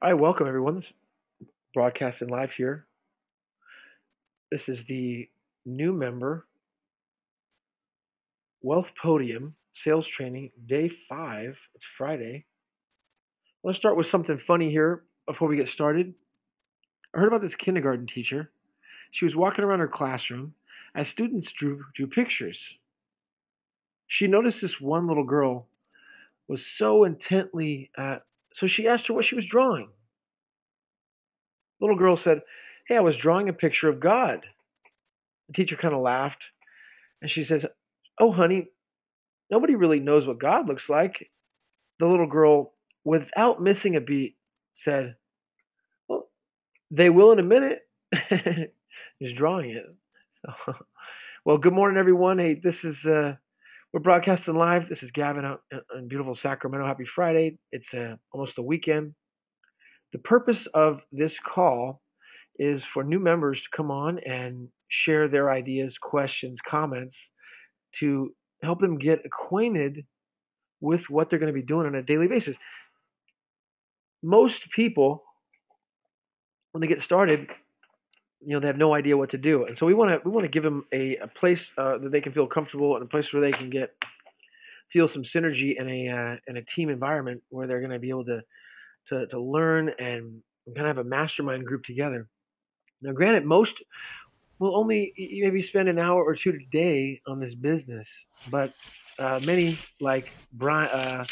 All right, welcome everyone. This is broadcasting live here. This is the new member Wealth Podium sales training day 5. It's Friday. I want to start with something funny here before we get started. I heard about this kindergarten teacher. She was walking around her classroom as students drew pictures. She noticed this one little girl was so intently so she asked her what she was drawing. The little girl said, "Hey, I was drawing a picture of God." The teacher kind of laughed and she says, "Oh, honey, nobody really knows what God looks like." The little girl, without missing a beat, said, "Well, they will in a minute." He's drawing it. So, well, good morning, everyone. Hey, this is we're broadcasting live. This is Gavin out in beautiful Sacramento. Happy Friday. It's almost the weekend. The purpose of this call is for new members to come on and share their ideas, questions, comments to help them get acquainted with what they're going to be doing on a daily basis. Most people, when they get started, they have no idea what to do, and so we want to give them a place that they can feel comfortable, and a place where they can feel some synergy in a team environment where they're going to be able to learn and kind of have a mastermind group together. Now, granted, most will only maybe spend an hour or two a day on this business, but many like Brian,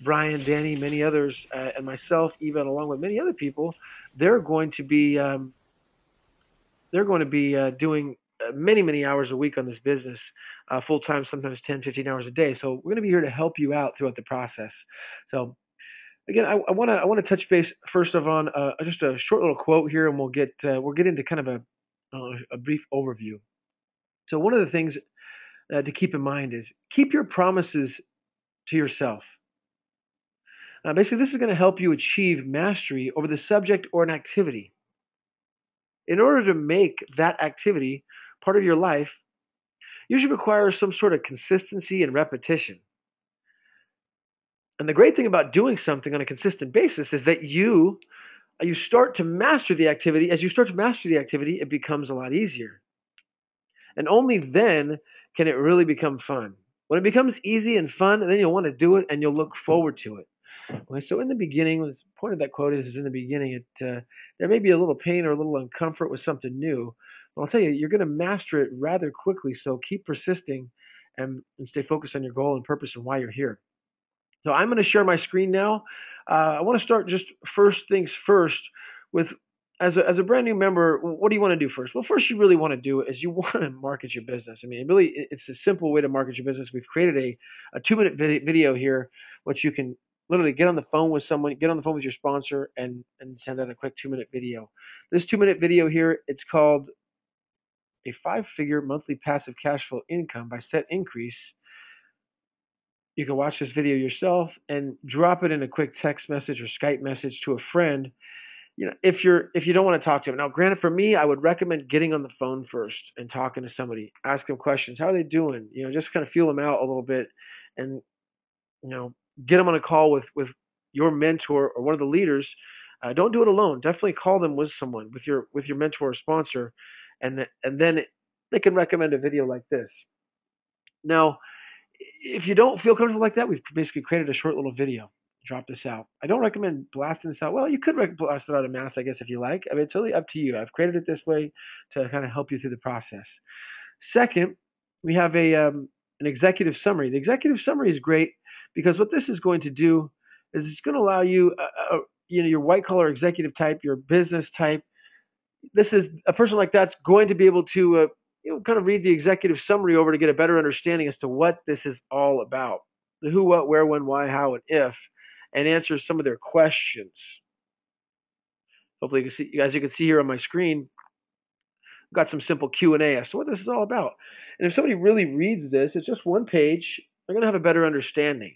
Danny, many others, and myself, even along with many other people, they're going to be doing many hours a week on this business, full time, sometimes 10, 15 hours a day. So we're going to be here to help you out throughout the process. So again, I want to touch base first of on just a short little quote here, and we'll get into kind of a brief overview. So one of the things to keep in mind is keep your promises to yourself. Basically, this is going to help you achieve mastery over the subject or an activity. In order to make that activity part of your life, usually requires some sort of consistency and repetition. And the great thing about doing something on a consistent basis is that you start to master the activity. As you start to master the activity, it becomes a lot easier. And only then can it really become fun. When it becomes easy and fun, then you'll want to do it and you'll look forward to it. Okay, so in the beginning, the point of that quote is in the beginning, there may be a little pain or a little uncomfort with something new. But I'll tell you, you're going to master it rather quickly. So keep persisting and stay focused on your goal and purpose and why you're here. So I'm going to share my screen now. I want to start just first things first with as a brand new member, what do you want to do first? Well, first you really want to do is you want to market your business. I mean, it's a simple way to market your business. We've created a 2-minute video here, which you can literally get on the phone with someone, get on the phone with your sponsor, and send out a quick 2-minute video. This 2-minute video here, it's called a 5-figure monthly passive cash flow income by set increase. You can watch this video yourself and drop it in a quick text message or Skype message to a friend. If you don't want to talk to them. Now, granted, for me, I would recommend getting on the phone first and talking to somebody, ask them questions. How are they doing? Just kind of feel them out a little bit, and you know, get them on a call with your mentor or one of the leaders. Don't do it alone. Definitely call them with someone, with your mentor or sponsor, and then they can recommend a video like this. Now, if you don't feel comfortable like that, we've basically created a short little video. Drop this out. I don't recommend blasting this out. Well, you could blast it out en masse, I guess, if you like. I mean, it's really up to you. I've created it this way to kind of help you through the process. Second, we have an executive summary. The executive summary is great because what this is going to do is it's going to allow you, your white collar executive type, your business type. This is a person like that's going to be able to kind of read the executive summary over to get a better understanding as to what this is all about. The who, what, where, when, why, how, and if, and answer some of their questions. Hopefully you can see, as you can see here on my screen, I've got some simple Q&A as to what this is all about. And if somebody really reads this, it's just one page, they're going to have a better understanding.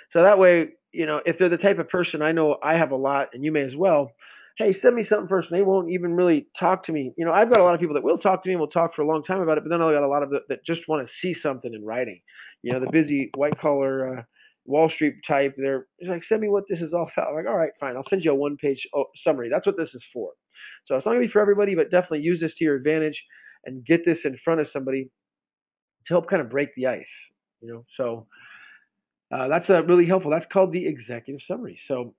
So that way, if they're the type of person, I know I have a lot, and you may as well, hey, send me something first, and they won't even really talk to me. I've got a lot of people that will talk to me and will talk for a long time about it, but then I've got a lot of that just want to see something in writing. The busy white collar Wall Street type. He's like, send me what this is all about. I'm like, all right, fine. I'll send you a one-page summary. That's what this is for. So it's not going to be for everybody, but definitely use this to your advantage and get this in front of somebody to help kind of break the ice. So that's really helpful. That's called the executive summary. So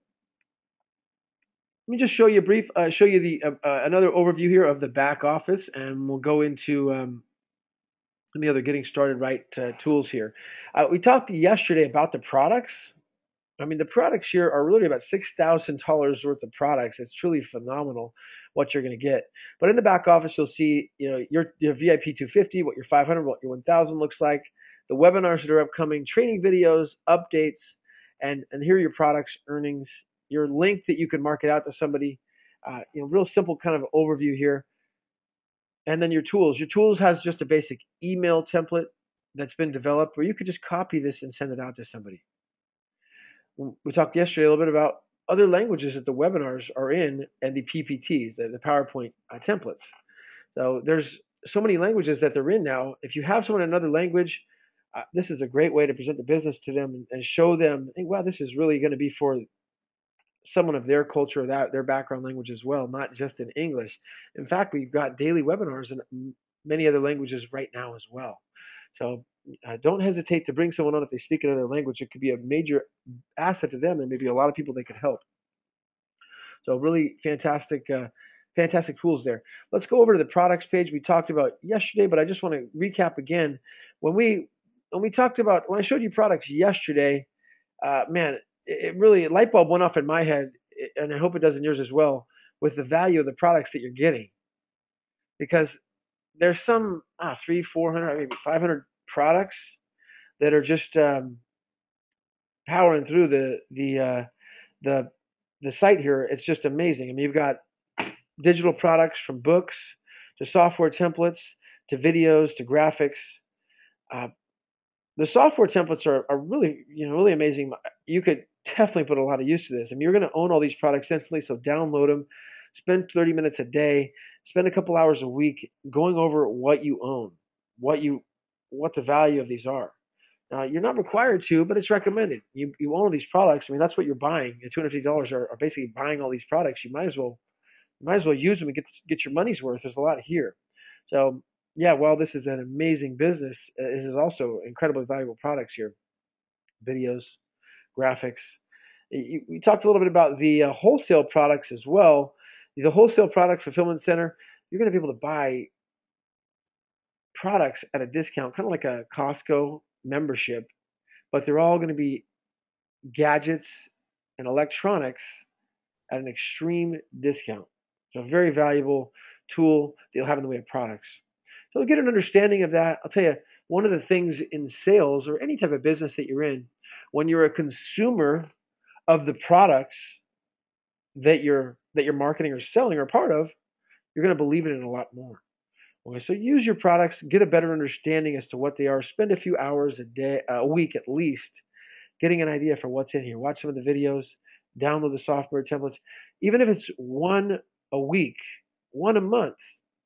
let me just show you a brief, show you the another overview here of the back office, and we'll go into any other getting started right tools here. We talked yesterday about the products. I mean, the products here are really about $6,000 worth of products. It's truly phenomenal what you're going to get. But in the back office, you'll see, your VIP 250, what your 500, what your 1,000 looks like, the webinars that are upcoming, training videos, updates, and here are your products, earnings, your link that you can market out to somebody. Real simple kind of overview here. And then your tools. Your tools has just a basic email template that's been developed where you could just copy this and send it out to somebody. We talked yesterday a little bit about other languages that the webinars are in and the PPTs, the PowerPoint templates. So there's so many languages that they're in now. If you have someone in another language, this is a great way to present the business to them and show them, hey, wow, this is really going to be for someone of their culture, their background language as well, not just in English. In fact, we've got daily webinars in many other languages right now as well. So don't hesitate to bring someone on if they speak another language. It could be a major asset to them. There may be a lot of people they could help. So really fantastic, fantastic tools there. Let's go over to the products page we talked about yesterday, but I just want to recap again. When I showed you products yesterday, man, it really, light bulb went off in my head, and I hope it does in yours as well, with the value of the products that you're getting. Because there's some 300, 400, maybe 500 products that are just powering through the site here. It's just amazing. I mean, you've got digital products from books to software templates to videos to graphics. The software templates are really, really amazing. You could definitely put a lot of use to this. I mean, you're going to own all these products instantly, so download them. Spend 30 minutes a day. Spend a couple hours a week going over what you own, what the value of these are. Now, you're not required to, but it's recommended. You own all these products. I mean, that's what you're buying. Your $250 are basically buying all these products. You might as well use them and get your money's worth. There's a lot here. So yeah, while this is an amazing business, this is also incredibly valuable products here. Videos, graphics. We talked a little bit about the wholesale products as well. The wholesale product fulfillment center, you're going to be able to buy products at a discount, kind of like a Costco membership, but they're all going to be gadgets and electronics at an extreme discount. So a very valuable tool that you'll have in the way of products. So to get an understanding of that, I'll tell you, one of the things in sales or any type of business that you're in, when you're a consumer of the products that you're marketing or selling or part of, you're going to believe it in a lot more. Okay, so use your products, get a better understanding as to what they are. Spend a few hours a week at least, getting an idea for what's in here. Watch some of the videos, download the software templates. Even if it's one a week, one a month,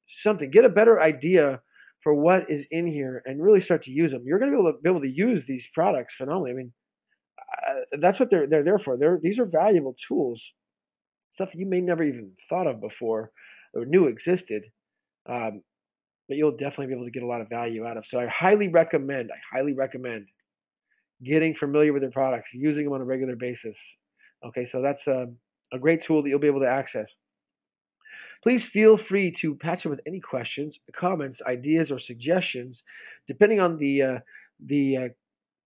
something. Get a better idea for what is in here and really start to use them. You're going to be able to use these products phenomenally. I mean, that's what they're there for. These are valuable tools, stuff that you may never even thought of before or knew existed. But you'll definitely be able to get a lot of value out of. So I highly recommend getting familiar with their products, using them on a regular basis. Okay, so that's a great tool that you'll be able to access. Please feel free to patch in with any questions, comments, ideas, or suggestions, depending on the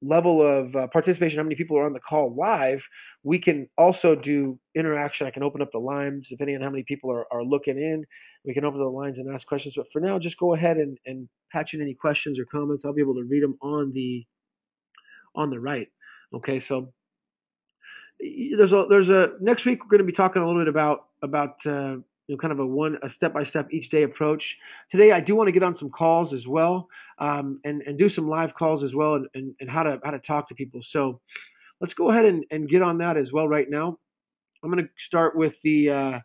level of participation, how many people are on the call live. We can also do interaction. I can open up the lines depending on how many people are looking in. We can open the lines and ask questions. But for now, just go ahead and patch in any questions or comments. I'll be able to read them on the right. Okay, so there's a next week we're going to be talking a little bit about kind of a step-by-step each day approach. Today I do want to get on some calls as well, and do some live calls as well, and how to talk to people. So let's go ahead and get on that as well right now. I'm going to start with the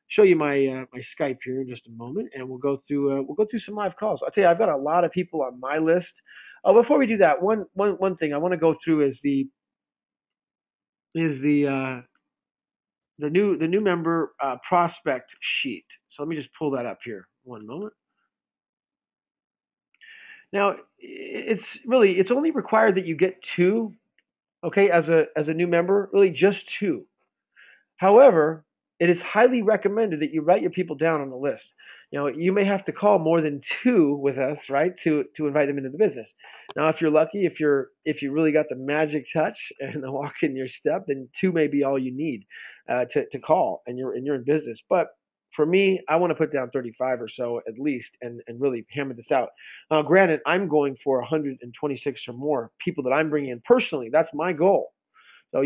show you my my Skype here in just a moment, and we'll go through some live calls. I'll tell you, I've got a lot of people on my list. Before we do that, one thing I want to go through is the is the new member prospect sheet. So let me just pull that up here. One moment. Now it's only required that you get two, okay, as a new member, really just two. However, it is highly recommended that you write your people down on the list. You may have to call more than two with us, right, to invite them into the business. Now, if you're lucky, if you really got the magic touch and the walk in your step, then two may be all you need to call, and you're in business. But for me, I want to put down 35 or so at least, and really hammer this out. Now, granted, I'm going for 126 or more people that I'm bringing in personally. That's my goal. So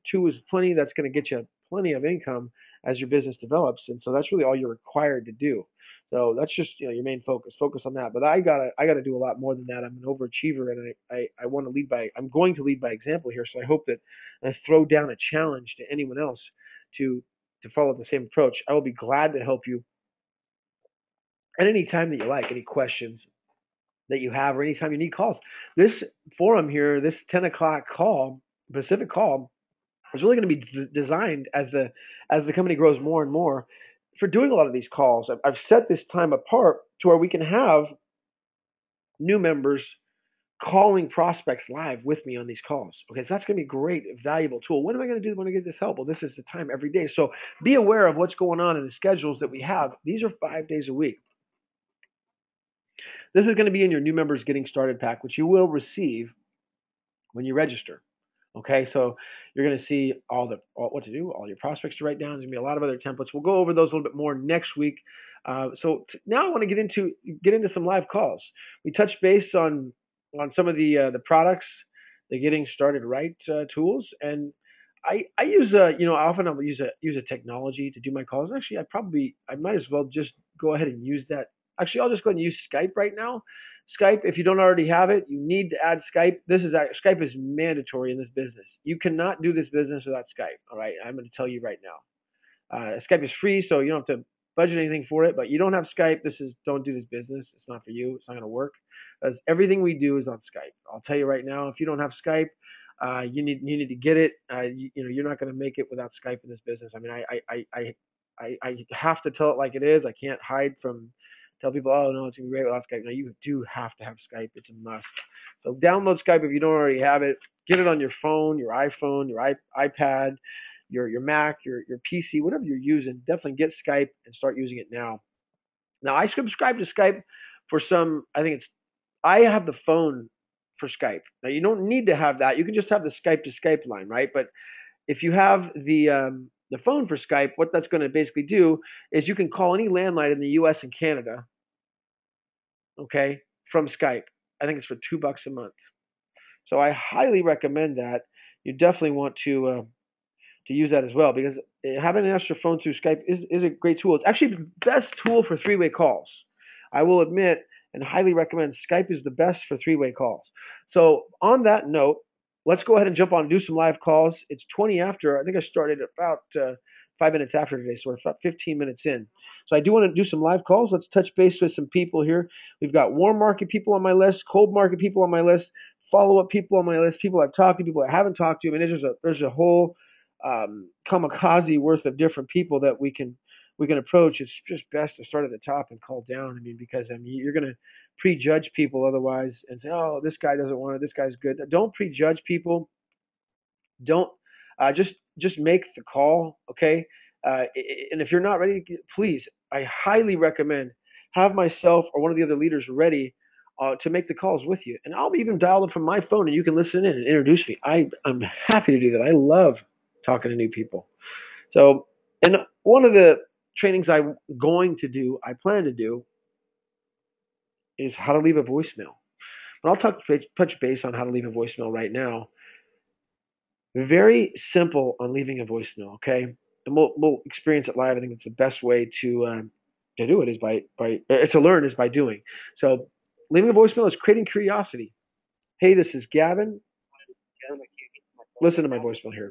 two is plenty. That's going to get you plenty of income as your business develops, and so that's really all you're required to do. So that's just your main focus. Focus on that. But I gotta do a lot more than that. I'm an overachiever, and I want to lead by. I'm going to lead by example here. So I hope that I throw down a challenge to anyone else to follow the same approach. I will be glad to help you at any time that you like. Any questions that you have, or anytime you need calls. This forum here, this 10 o'clock call, Pacific call, is really going to be designed as the company grows more and more for doing a lot of these calls. I've set this time apart to where we can have new members calling prospects live with me on these calls. Okay, so that's going to be a great, valuable tool. What am I going to do when I get this help? Well, this is the time every day. So be aware of what's going on in the schedules that we have. These are 5 days a week. This is going to be in your new members getting started pack, which you will receive when you register. Okay, so you're going to see what to do, all your prospects to write down. There's going to be a lot of other templates. We'll go over those a little bit more next week. Now I want to get into some live calls. We touched base on some of the products, the getting started right tools, and I use often I'll use a technology to do my calls. Actually, I might as well just go ahead and use that. Actually, I'll just go ahead and use Skype right now. Skype, if you don't already have it, you need to add Skype. Skype is mandatory in this business. You cannot do this business without Skype. All right, I'm going to tell you right now. Skype is free, so you don't have to budget anything for it. But you don't have Skype. Don't do this business. It's not for you. It's not going to work, because everything we do is on Skype. I'll tell you right now. If you don't have Skype, you need to get it. You're not going to make it without Skype in this business. I mean, I have to tell it like it is. I can't hide from tell people, oh no, it's gonna be great without Skype. No, you do have to have Skype. It's a must. So download Skype if you don't already have it. Get it on your phone, your iPhone, your iPad, your Mac, your PC, whatever you're using. Definitely get Skype and start using it now. Now I subscribe to Skype for some. I have the phone for Skype. Now you don't need to have that. You can just have the Skype to Skype line, right? But if you have the phone for Skype, what that's going to basically do is you can call any landline in the U.S. and Canada, okay, from Skype. I think it's for $2 a month. So I highly recommend that. You definitely want to use that as well, because having an extra phone through Skype is a great tool. It's actually the best tool for three-way calls. I will admit and highly recommend Skype is the best for three-way calls. So on that note, let's go ahead and jump on and do some live calls. It's 20 after. I think I started about 5 minutes after today, so we're about 15 minutes in. So I do want to do some live calls. Let's touch base with some people here. We've got warm market people on my list, cold market people on my list, follow-up people on my list, people I've talked to, people I haven't talked to. I mean, there's a whole kamikaze worth of different people that we can approach. It's just best to start at the top and call down. I mean, because you're going to prejudge people otherwise and say, oh, this guy doesn't want it, this guy's good. Don't prejudge people. Don't just make the call, okay? And if you're not ready, please, I highly recommend have myself or one of the other leaders ready to make the calls with you. And I'll even dial it from my phone, and you can listen in and introduce me. I'm happy to do that. I love talking to new people. So, and one of the trainings I'm going to do, I plan to do, is how to leave a voicemail. But I'll touch base on how to leave a voicemail right now. Very simple on leaving a voicemail, okay? And we'll experience it live. I think it's the best way to do it is by to learn is by doing. So leaving a voicemail is creating curiosity. Hey, this is Gavin. Listen to my voicemail here.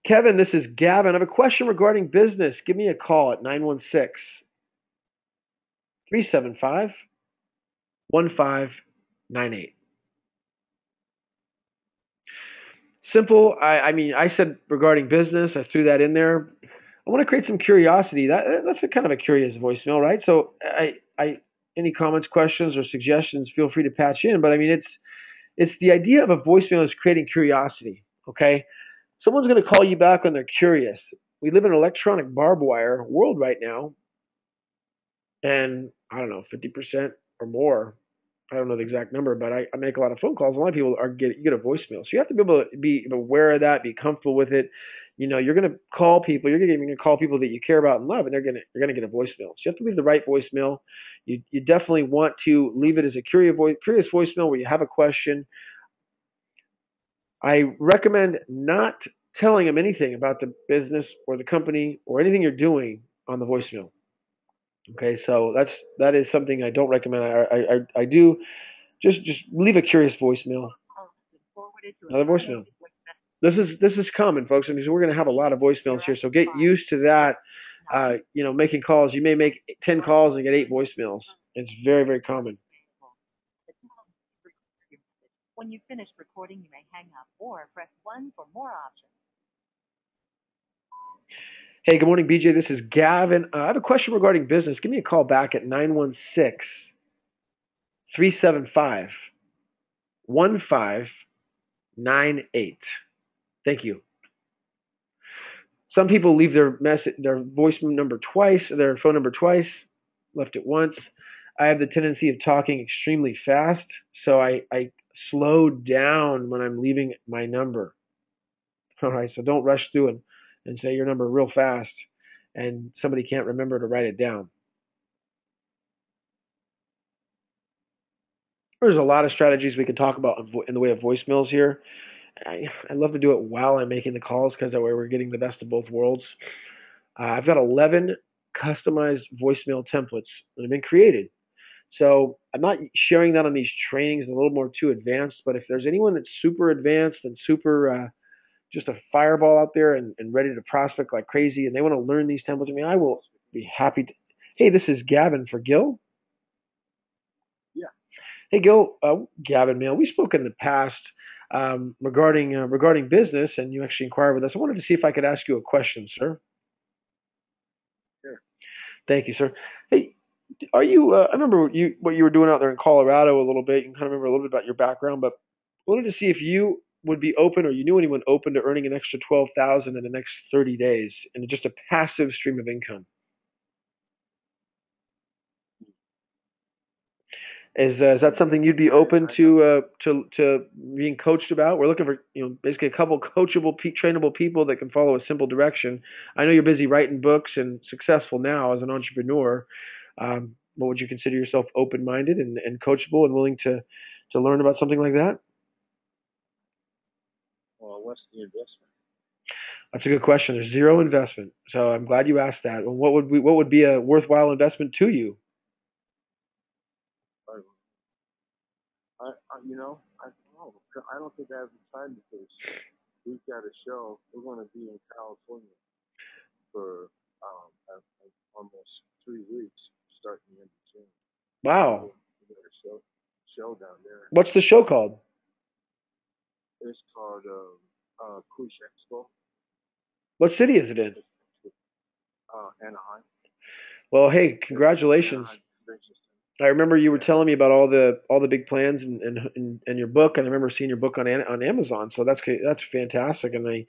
Kevin, this is Gavin. I have a question regarding business. Give me a call at 916-375-1598. Simple. I mean, I said regarding business, I threw that in there. I want to create some curiosity. That's a kind of a curious voicemail, right? So any comments, questions, or suggestions, feel free to patch in. But I mean, it's the idea of a voicemail is creating curiosity. Okay, someone's going to call you back when they're curious. We live in an electronic barbed wire world right now, and I don't know, 50% or more. I don't know the exact number, but I make a lot of phone calls. A lot of people you get a voicemail, so you have to be able to be aware of that, be comfortable with it. You know, you're going to call people. You're going to call people that you care about and love, and you're going to get a voicemail. So you have to leave the right voicemail. You definitely want to leave it as a curious voicemail where you have a question. I recommend not telling them anything about the business or the company or anything you're doing on the voicemail. Okay, so that is something I don't recommend. I do just leave a curious voicemail. Another voicemail. This is common, folks. I mean, so we're going to have a lot of voicemails here, so get used to that. You know, making calls. You may make 10 calls and get 8 voicemails. It's very, very common. When you finish recording, you may hang up or press 1 for more options. Hey, good morning, BJ. This is Gavin. I have a question regarding business. Give me a call back at 916-375-1598. Thank you. Some people leave their voice number twice, their phone number twice, left it once. I have the tendency of talking extremely fast, so I slow down when I'm leaving my number. All right, so don't rush through and say your number real fast, and somebody can't remember to write it down. There's a lot of strategies we can talk about in the way of voicemails here. I love to do it while I'm making the calls because that way we're getting the best of both worlds. I've got 11 customized voicemail templates that have been created. So I'm not sharing that on these trainings, a little more too advanced, but if there's anyone that's super advanced and super just a fireball out there and ready to prospect like crazy and they want to learn these templates, I mean, I will be happy to. Hey, this is Gavin for Gil. Yeah. Hey, Gil, Gavin, man, we spoke in the past regarding business, and you actually inquired with us. I wanted to see if I could ask you a question, sir. Sure. Thank you, sir. Hey, are you? I remember what you were doing out there in Colorado a little bit. You can kind of remember a little bit about your background, but I wanted to see if you would be open, or you knew anyone open to earning an extra 12,000 in the next 30 days in just a passive stream of income. Is that something you'd be open to being coached about? We're looking for basically a couple coachable, trainable people that can follow a simple direction. I know you're busy writing books and successful now as an entrepreneur. But would you consider yourself open-minded and coachable and willing to learn about something like that? Well, what's the investment? That's a good question. There's zero investment, so I'm glad you asked that. Well, what would be a worthwhile investment to you? I don't think I have the time because we've got a show. We're going to be in California for almost 3 weeks, starting in June. Wow. We got a show down there. What's the show called? It's called Push Expo. What city is it in? Anaheim. Well, hey, congratulations. I remember you were telling me about all the big plans and your book, and I remember seeing your book on Amazon. So that's fantastic. And I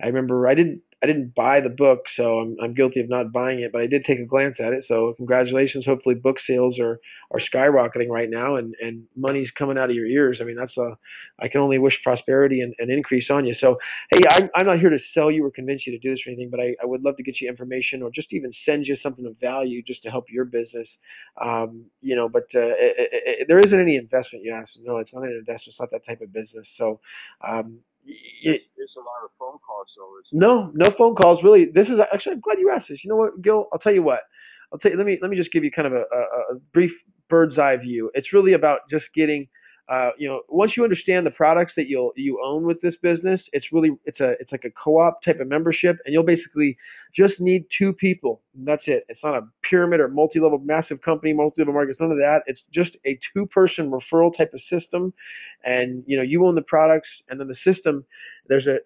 remember I didn't buy the book, so I'm guilty of not buying it, but I did take a glance at it. So congratulations. Hopefully book sales are skyrocketing right now, and money's coming out of your ears. I mean, I can only wish prosperity and increase on you. So hey, I'm not here to sell you or convince you to do this or anything, but I would love to get you information or just even send you something of value just to help your business. But there isn't any investment. You asked. No, it's not an investment. It's not that type of business. So it's a lot of phone calls. So no phone calls. Really, this is actually. I'm glad you asked this. You know what, Gil? I'll tell you what. Let me just give you kind of a brief bird's eye view. It's really about just getting Once you understand the products that you own with this business, it's like a co-op type of membership, and you'll basically just need two people. And that's it. It's not a pyramid or multi-level massive company, multi-level markets, none of that. It's just a two-person referral type of system, and you own the products, and then the system. There's a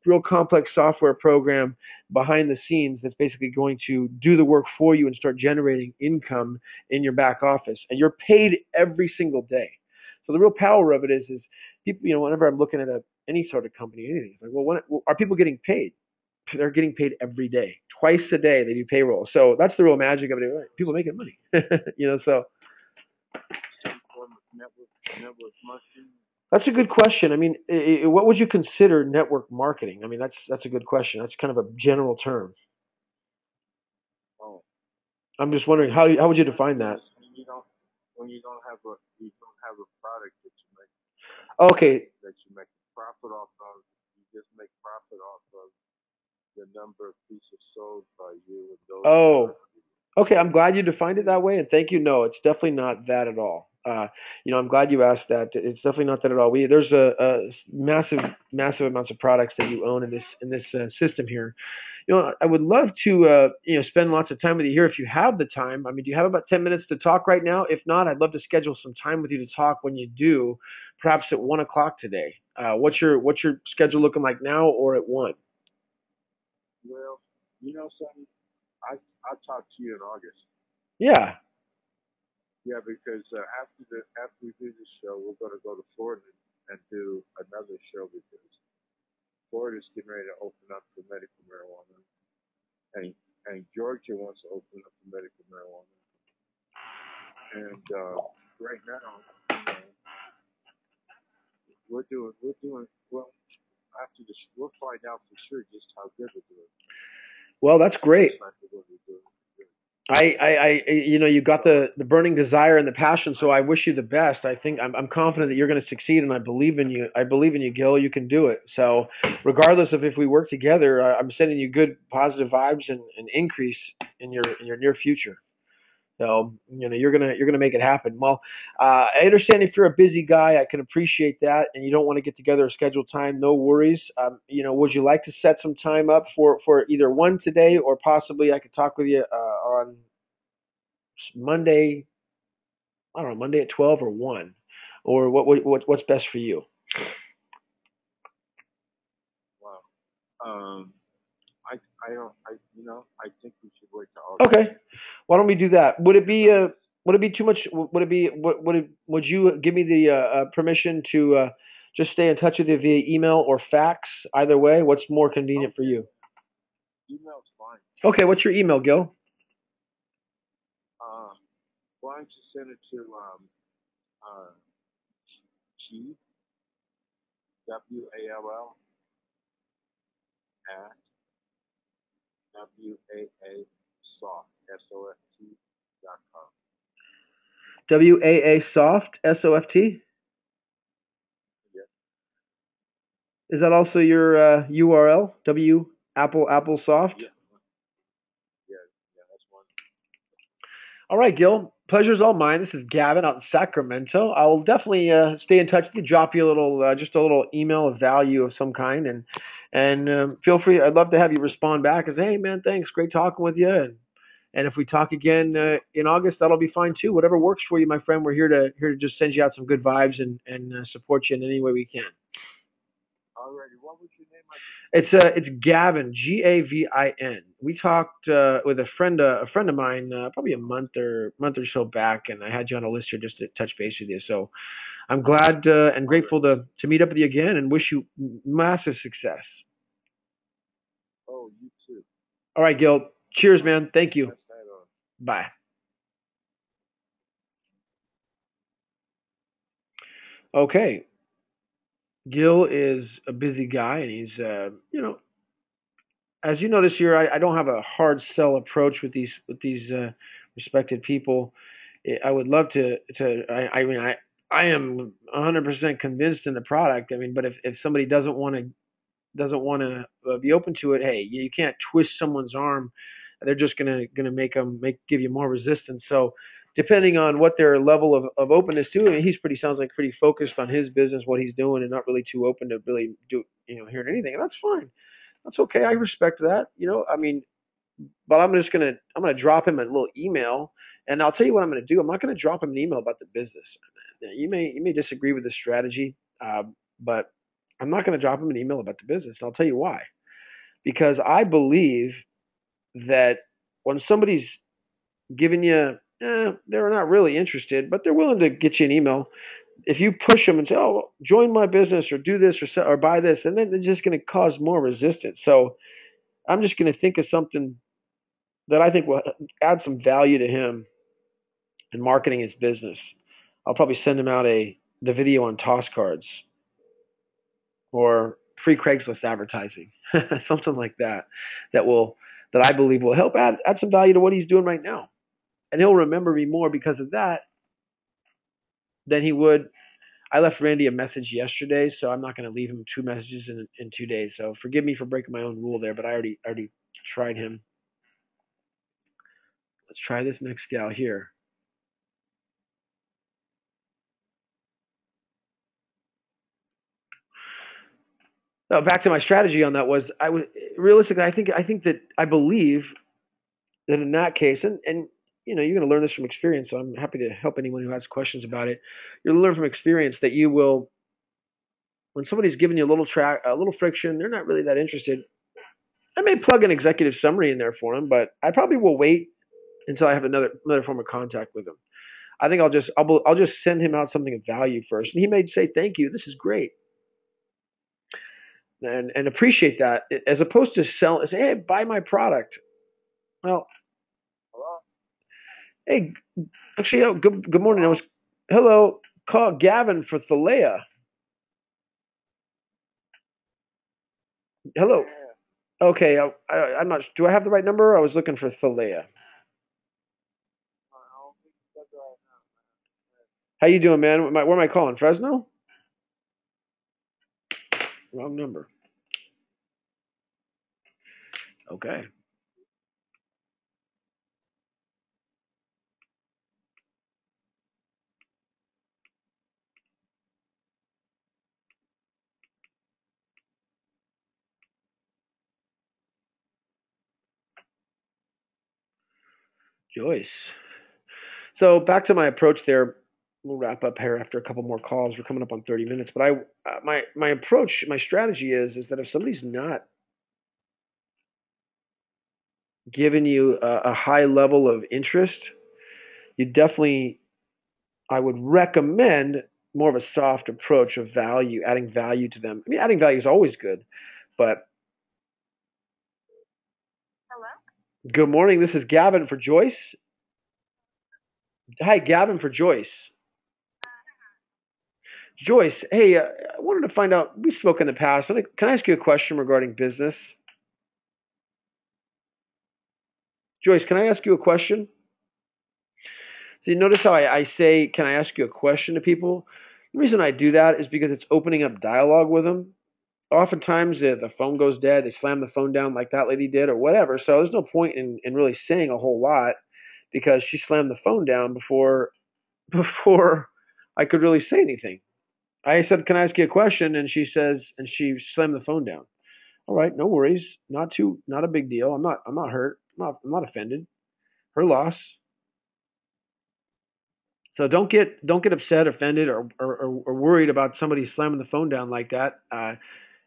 real complex software program behind the scenes that's basically going to do the work for you and start generating income in your back office, and you're paid every single day. So the real power of it is people. Whenever I'm looking at any sort of company, anything, it's like, well, when are people getting paid? They're getting paid every day, twice a day. They do payroll, so that's the real magic of it. Right? People making money, So that's a good question. I mean, what would you consider network marketing? I mean, that's a good question. That's kind of a general term. Oh, I'm just wondering how would you define that? when you don't have a product Okay. that you make profit off of. You just make profit off of the number of pieces sold by you and those that Oh, are. okay. I'm glad you defined it that way, and thank you. No, it's definitely not that at all. I'm glad you asked that. It's definitely not that at all. There's a massive, massive amounts of products that you own in this system here. I would love to spend lots of time with you here if you have the time. I mean, do you have about 10 minutes to talk right now? If not, I'd love to schedule some time with you to talk when you do, perhaps at 1 o'clock today. What's your schedule looking like now, or at one? Well, something. I talked to you in August. Yeah. Yeah, because after we do this show, we're going to go to Florida and do another show because Florida's getting ready to open up for medical marijuana, and Georgia wants to open up for medical marijuana, and right now, we're doing well. After this, we'll find out for sure just how good we're doing. Well, that's great. What we're doing. You got the burning desire and the passion, so I wish you the best. I think I'm confident that you're going to succeed, and I believe in you. I believe in you, Gil. You can do it. So, regardless of if we work together, I'm sending you good, positive vibes and increase in your near future. So, you're gonna make it happen. Well, I understand if you're a busy guy, I can appreciate that, and you don't want to get together a scheduled time. No worries. Would you like to set some time up for either one today, or possibly I could talk with you on Monday? I don't know, Monday at 12 or one, or what's best for you? Wow. Um, I don't I think we should wait till August. Okay. Why don't we do that? Would it be too much? Would it be would you give me the permission to just stay in touch with you via email or fax? Either way, what's more convenient for you? Email's fine. Okay, what's your email, Gil? Um, why don't you send it to uh, G WALL at WAA soft SOFT.com. WAA Soft SOFT. Yeah, Is that also your URL? W Apple Soft. yeah, yeah. That's one. All right, Gil. Pleasure's all mine. This is Gavin out in Sacramento. I will definitely stay in touch with you. Drop you just a little email of value of some kind, and feel free. I'd love to have you respond back and say, "Hey, man, thanks. Great talking with you." And if we talk again in August, that'll be fine too. Whatever works for you, my friend. We're here to just send you out some good vibes and support you in any way we can. Alrighty, what was your name? It's Gavin, Gavin. We talked with a friend of mine probably a month or so back, and I had you on a list here just to touch base with you. So I'm glad and grateful to meet up with you again, and wish you massive success. Oh, you too. All right, Gil. Cheers, man. Thank you. Pass that on. Bye. Okay, Gil is a busy guy, and he's as you know this year, I don't have a hard sell approach with these respected people. I would love to. I mean, I am 100% convinced in the product. I mean, but if somebody doesn't want to be open to it, hey, you can't twist someone's arm. They're just gonna give you more resistance. So depending on what their level of openness to. I mean, he's pretty sounds like pretty focused on his business, what he's doing, and not really too open to really do hearing anything. And that's fine. That's okay. I respect that. I mean, but I'm gonna drop him a little email, and I'll tell you what I'm gonna do. I'm not gonna drop him an email about the business. You may disagree with this strategy, but I'm not gonna drop him an email about the business, and I'll tell you why. Because I believe that when somebody's giving you, they're not really interested, but they're willing to get you an email. If you push them and say, "Oh, join my business," or "do this," or "buy this," and then they're just going to cause more resistance. So I'm just going to think of something that I think will add some value to him in marketing his business. I'll probably send him out the video on toss cards or free Craigslist advertising, something like that, that will that I believe will help add some value to what he's doing right now, and he'll remember me more because of that than he would. I left Randy a message yesterday, so I'm not going to leave him two messages in 2 days. So forgive me for breaking my own rule there, but I already tried him. Let's try this next gal here. No, back to my strategy on that was I would realistically I think that I believe that in that case, and you're going to learn this from experience. So I'm happy to help anyone who has questions about it. You'll learn from experience that you will, when somebody's giving you a little friction, they're not really that interested. I may plug an executive summary in there for them, but I probably will wait until I have another form of contact with them. I think I'll just send him out something of value first, and he may say thank you. This is great, and appreciate that as opposed to say, hey, buy my product. Well, Hello? hey, actually, good morning. I was hello. Call Gavin for Thalea. Hello. Yeah. Okay, I'm not. Do I have the right number? I was looking for Thalea. I don't think that's right now. How you doing, man? Where am I calling? Fresno? Wrong number. Okay. Joyce. So back to my approach there. We'll wrap up here after a couple more calls. We're coming up on 30 minutes. But my approach, my strategy is that if somebody's not giving you a high level of interest, you definitely I would recommend more of a soft approach of value, adding value to them. I mean, adding value is always good, but good morning. This is Gavin for Joyce. Hi, Gavin for Joyce. Joyce, hey, I wanted to find out. We spoke in the past. Can I ask you a question regarding business? Joyce, can I ask you a question? So you notice how I say, "Can I ask you a question?" to people? The reason I do that is because it's opening up dialogue with them. Oftentimes, the phone goes dead. They slam the phone down like that lady did, or whatever. So there's no point in really saying a whole lot because she slammed the phone down before before I could really say anything. I said, "Can I ask you a question?" And she slammed the phone down. All right, no worries. Not a big deal. I'm not hurt. I'm not offended. Her loss. So don't get upset, offended, or worried about somebody slamming the phone down like that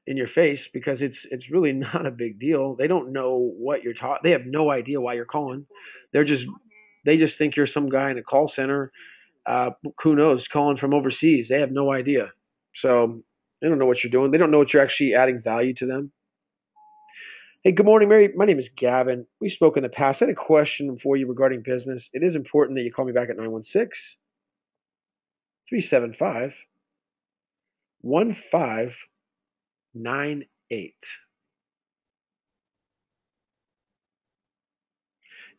in your face because it's really not a big deal. They don't know what you're talking. They have no idea why you're calling. They're just they just think you're some guy in a call center. Who knows? Calling from overseas. They have no idea. So they don't know what you're doing. They don't know what you're actually adding value to them. Hey, good morning, Mary. My name is Gavin. We spoke in the past. I had a question for you regarding business. It is important that you call me back at 916-375-1598.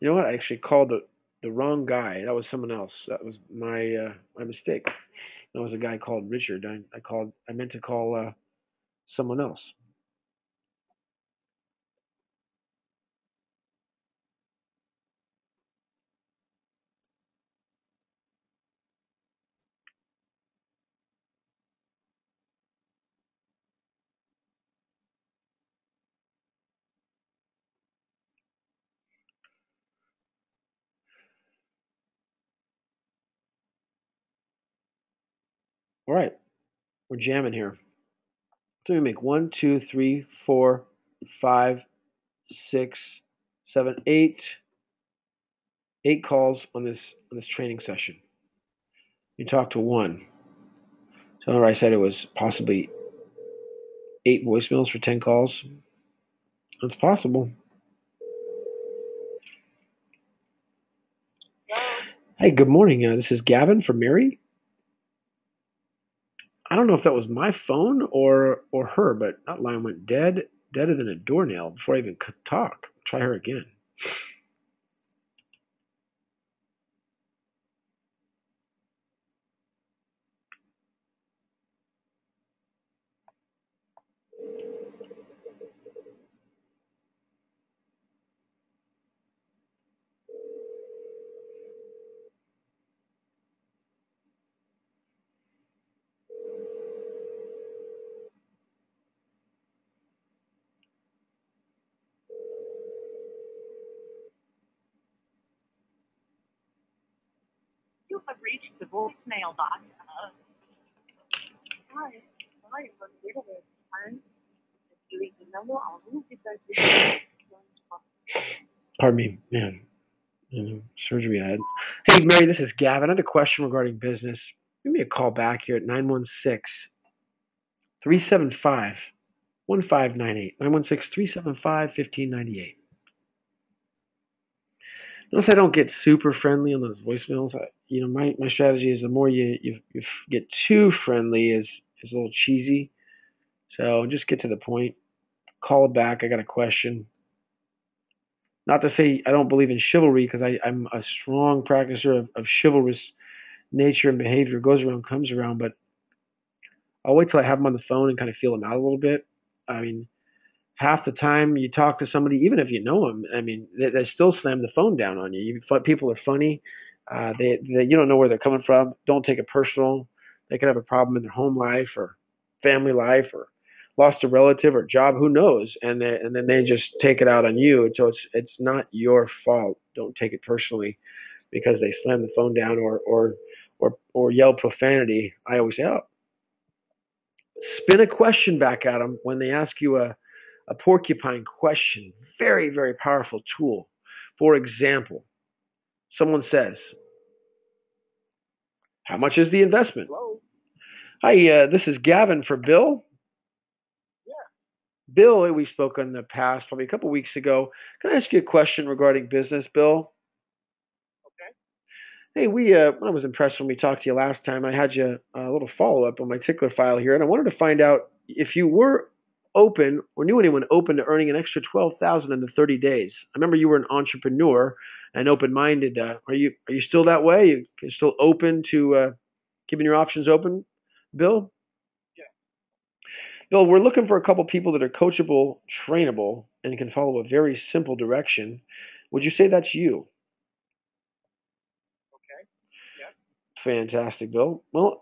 You know what? I actually called the wrong guy. That was someone else. That was my mistake. That was a guy called Richard. I meant to call someone else. All right, we're jamming here. So we make 1, 2, 3, 4, 5, 6, 7, 8 calls on this training session. You talk to one. So remember I said it was possibly 8 voicemails for 10 calls. That's possible. Hey, good morning. This is Gavin from Mary. I don't know if that was my phone or her, but that line went deader than a doornail before I even could talk. Try her again. You have reached the voicemail box of. Hi, sorry for the little bit of time. If you leave the number, I'll move because Pardon me, man. Surgery I had. Hey, Mary, this is Gavin. I had a question regarding business. Give me a call back here at 916 375 1598. 916 375 1598. Unless I don't get super friendly on those voicemails, my strategy is the more you get too friendly is a little cheesy. So just get to the point. Call it back. I got a question. Not to say I don't believe in chivalry, because I'm a strong practicer of chivalrous nature and behavior. Goes around, comes around. But I'll wait till I have them on the phone and kind of feel them out a little bit. I mean, half the time you talk to somebody, even if you know them, I mean, they still slam the phone down on you. People are funny. You don't know where they're coming from. Don't take it personal. They could have a problem in their home life or family life or lost a relative or job. Who knows? And then they just take it out on you. And so it's not your fault. Don't take it personally because they slam the phone down or yell profanity. I always say, oh, spin a question back at them when they ask you a porcupine question. Very, very powerful tool. For example, someone says, how much is the investment? Hello? Hi, this is Gavin for Bill. Yeah. Bill, we spoke in the past, probably a couple weeks ago. Can I ask you a question regarding business, Bill? Okay. Hey, I was impressed when we talked to you last time. I had you a little follow up on my tickler file here, and I wanted to find out if you were open or knew anyone open to earning an extra 12,000 in the 30 days. I remember you were an entrepreneur and open minded. Are you still that way? You still open to keeping your options open, Bill? Yeah. Bill, we're looking for a couple people that are coachable, trainable, and can follow a very simple direction. Would you say that's you? Okay. Yeah. Fantastic, Bill. Well,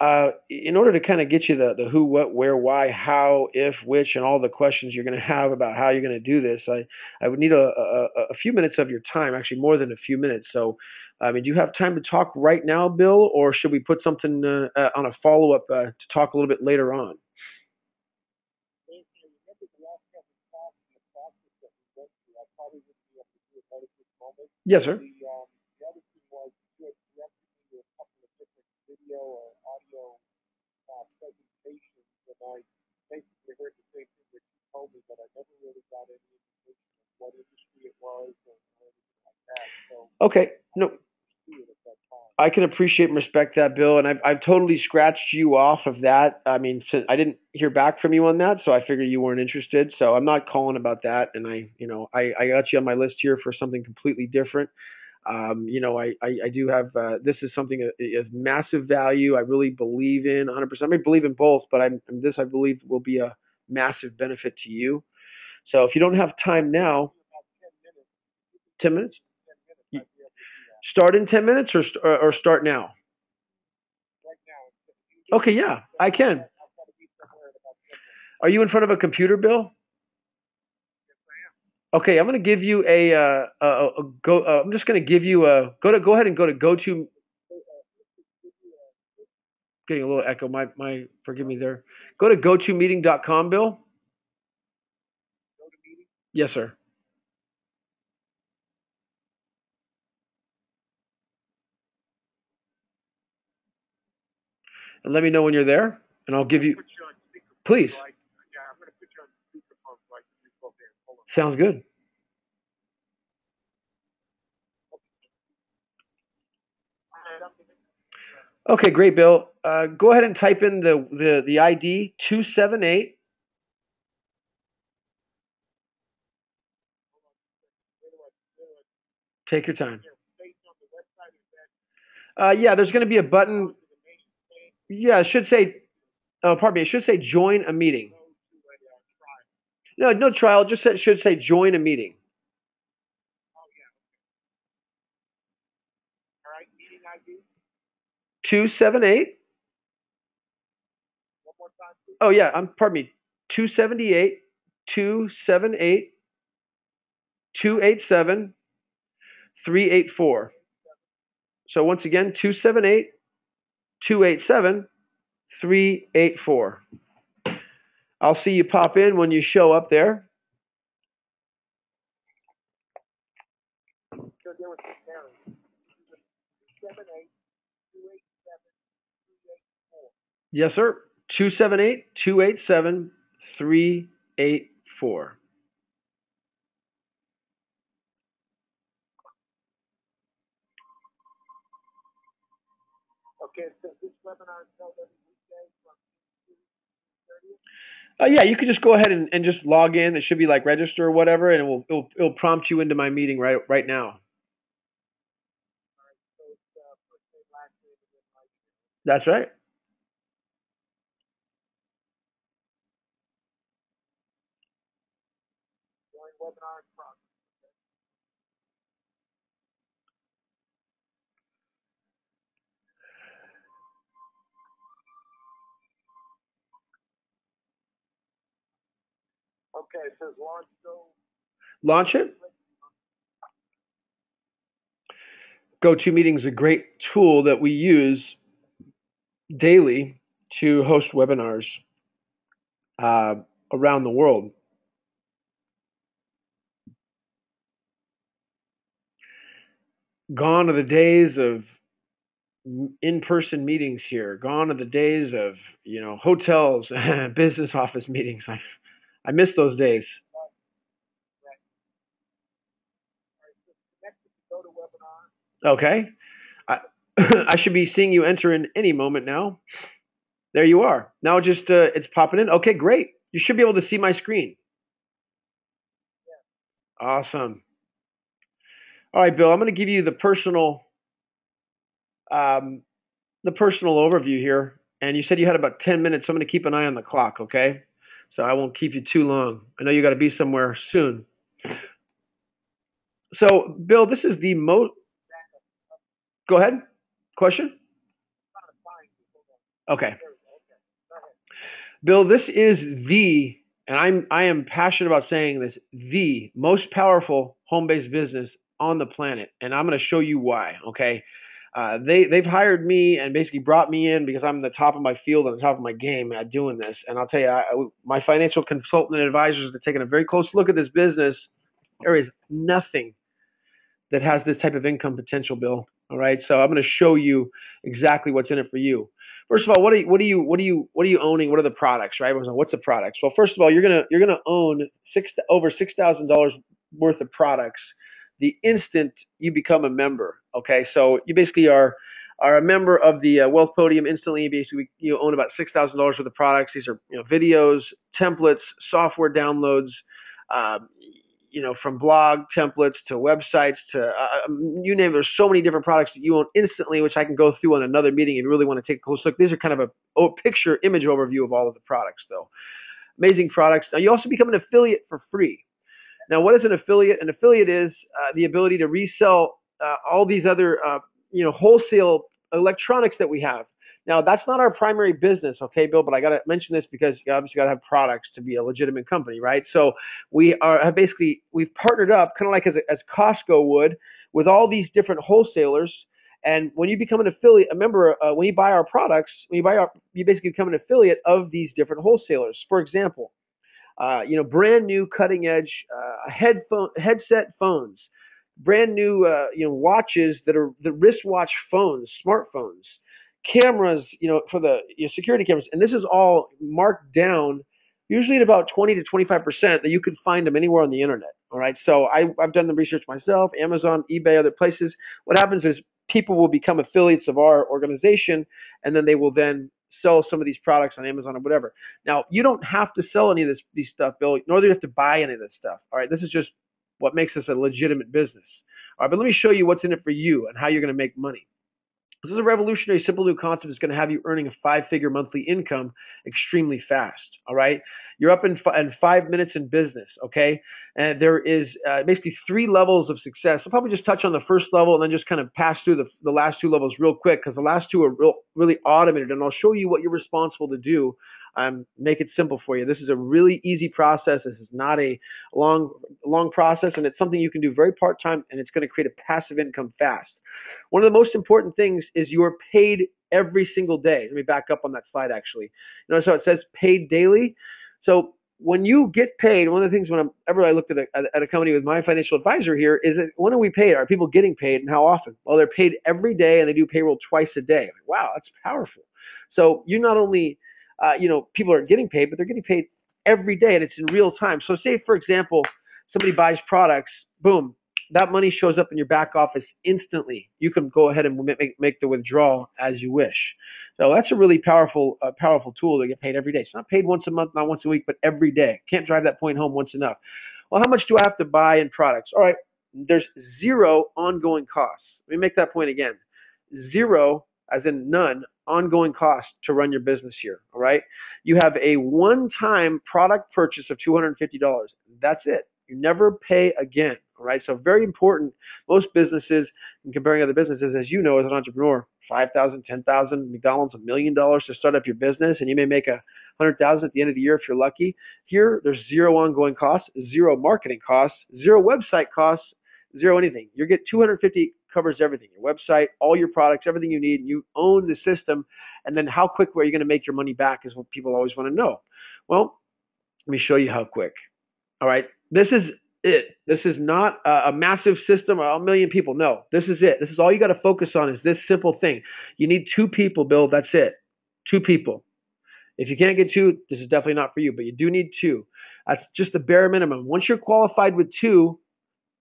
in order to kind of get you the who, what, where, why, how, if, which, and all the questions you're going to have about how you're going to do this, I would need a few minutes of your time, actually more than a few minutes. So, I mean, do you have time to talk right now, Bill, or should we put something on a follow up to talk a little bit later on? Yes, sir. The other thing was you had directed me to a couple of different video or audio presentations, and I basically heard the same thing that you told me, but I never really got any indication of what industry it was or anything like that. So Okay. No, see it at that time. I can appreciate and respect that, Bill, and I've totally scratched you off of that. I mean, I didn't hear back from you on that, so I figured you weren't interested. So I'm not calling about that, and I got you on my list here for something completely different. I do have this is something of massive value. I really believe in 100%. I believe in both, but I believe will be a massive benefit to you. So if you don't have time now, 10 minutes. Start in 10 minutes or start now. Okay, yeah, I can. Are you in front of a computer, Bill? Okay, I'm going to give you a go. I'm just going to give you a go ahead and go to go to. Getting a little echo. Forgive me there. Go to gotomeeting.com, Bill. Yes, sir. And let me know when you're there, and I'll give you. Please. Yeah, I'm going to put you on speakerphone so I can do both hands. Hold on. Sounds good. Okay, great, Bill. Go ahead and type in the ID 278. Take your time. Yeah, there's going to be a button. Yeah, it should say. Oh, pardon me. It should say join a meeting. No, no trial. It should say join a meeting. All right, meeting ID. 278. One more time, please. Oh yeah, pardon me. 278 278 287 384. So once again, 278 287 384. I'll see you pop in when you show up there. So there was this error. 278 287 384. Yes, sir. 278 287 384. Okay, so this webinar is held every weekday from 2 to 2:30. Yeah, you could just go ahead and just log in. It should be like register or whatever, and it'll prompt you into my meeting right now. All right, so it's first name, last name, and then my name. That's right. Join webinar in progress. Okay, it says launch go. Launch it. GoToMeeting is a great tool that we use daily to host webinars around the world. Gone are the days of in-person meetings here. Gone are the days of hotels, business office meetings. I miss those days. Go to webinar. Okay. I should be seeing you enter in any moment now. There you are. Now just it's popping in. Okay, great. You should be able to see my screen. Yeah. Awesome. All right, Bill, I'm going to give you the personal overview here. And you said you had about 10 minutes, so I'm going to keep an eye on the clock, okay? So I won't keep you too long. I know you got to be somewhere soon. So, Bill, this is the most... Go ahead. Question? Okay. Bill, this is and I am passionate about saying this, the most powerful home-based business on the planet. And I'm going to show you why, okay? They've hired me and basically brought me in because I'm the top of my field and the top of my game at doing this. And I'll tell you, my financial consultant and advisors are taking a very close look at this business. There is nothing that has this type of income potential, Bill. All right, so I'm going to show you exactly what's in it for you. First of all, what are you owning? What are the products, right? What's the products? Well, first of all, you're gonna own over $6,000 worth of products the instant you become a member. Okay, so you basically are a member of the Wealth Podium instantly. Basically, you own about $6,000 worth of products. These are videos, templates, software downloads. From blog templates to websites to you name it. There's so many different products that you own instantly, which I can go through on another meeting if you really want to take a close look. These are kind of a picture image overview of all of the products, though. Amazing products. Now, you also become an affiliate for free. Now, what is an affiliate? An affiliate is the ability to resell all these other, wholesale electronics that we have. Now, that's not our primary business, okay, Bill? But I got to mention this because you obviously got to have products to be a legitimate company, right? So we've partnered up, kind of like as Costco would, with all these different wholesalers, And when you become an affiliate, a member, when you buy our products, you basically become an affiliate of these different wholesalers. For example, brand new cutting edge headset phones, brand new watches that are the wristwatch phones, smartphones, cameras, for the security cameras, and this is all marked down usually at about 20 to 25% that you could find them anywhere on the internet. All right, so I've done the research myself, Amazon, eBay, other places. What happens is people will become affiliates of our organization, and then they will then sell some of these products on Amazon or whatever. Now, you don't have to sell any of these stuff, Bill, nor do you have to buy any of this stuff. All right, this is just what makes us a legitimate business. All right, but let me show you what's in it for you and how you're going to make money. This is a revolutionary, simple new concept that's going to have you earning a 5-figure monthly income extremely fast. All right, you're up in 5 minutes in business. Okay, and there is basically 3 levels of success. I'll probably just touch on the first level and then just kind of pass through the last 2 levels real quick because the last 2 are really automated, and I'll show you what you're responsible to do. Make it simple for you. This is a really easy process. This is not a long process, and it's something you can do very part-time, and it's going to create a passive income fast. One of the most important things is you're paid every single day. Let me back up on that slide, actually. Notice how it says paid daily. So when you get paid, one of the things whenever I looked at a company with my financial advisor here is that when are we paid? Are people getting paid, and how often? Well, they're paid every day, and they do payroll twice a day. Wow, that's powerful. So you not only people are getting paid, but they're getting paid every day, and it's in real time. So say, for example, somebody buys products, boom, that money shows up in your back office instantly. You can go ahead and make the withdrawal as you wish. So that's a really powerful tool to get paid every day. It's not paid once a month, not once a week, but every day. Can't drive that point home once enough. Well, how much do I have to buy in products? All right, there's 0 ongoing costs. Let me make that point again. 0, as in none, ongoing cost to run your business here. All right, you have a one-time product purchase of $250. That's it. You never pay again. All right, so very important. Most businesses, in comparing other businesses, as you know, as an entrepreneur, $5,000, $10,000, McDonald's $1 million to start up your business, and you may make $100,000 at the end of the year if you're lucky. Here, there's 0 ongoing costs, 0 marketing costs, 0 website costs, 0 anything. You get $250 covers everything, your website, all your products, everything you need. You own the system. And then how quick are you going to make your money back is what people always want to know. Well, let me show you how quick. All right, this is it. This is not a massive system or 1 million people. No, this is it. This is all you got to focus on is this simple thing. You need 2 people, Bill. That's it. 2 people. If you can't get 2, this is definitely not for you, but you do need 2. That's just the bare minimum. Once you're qualified with 2,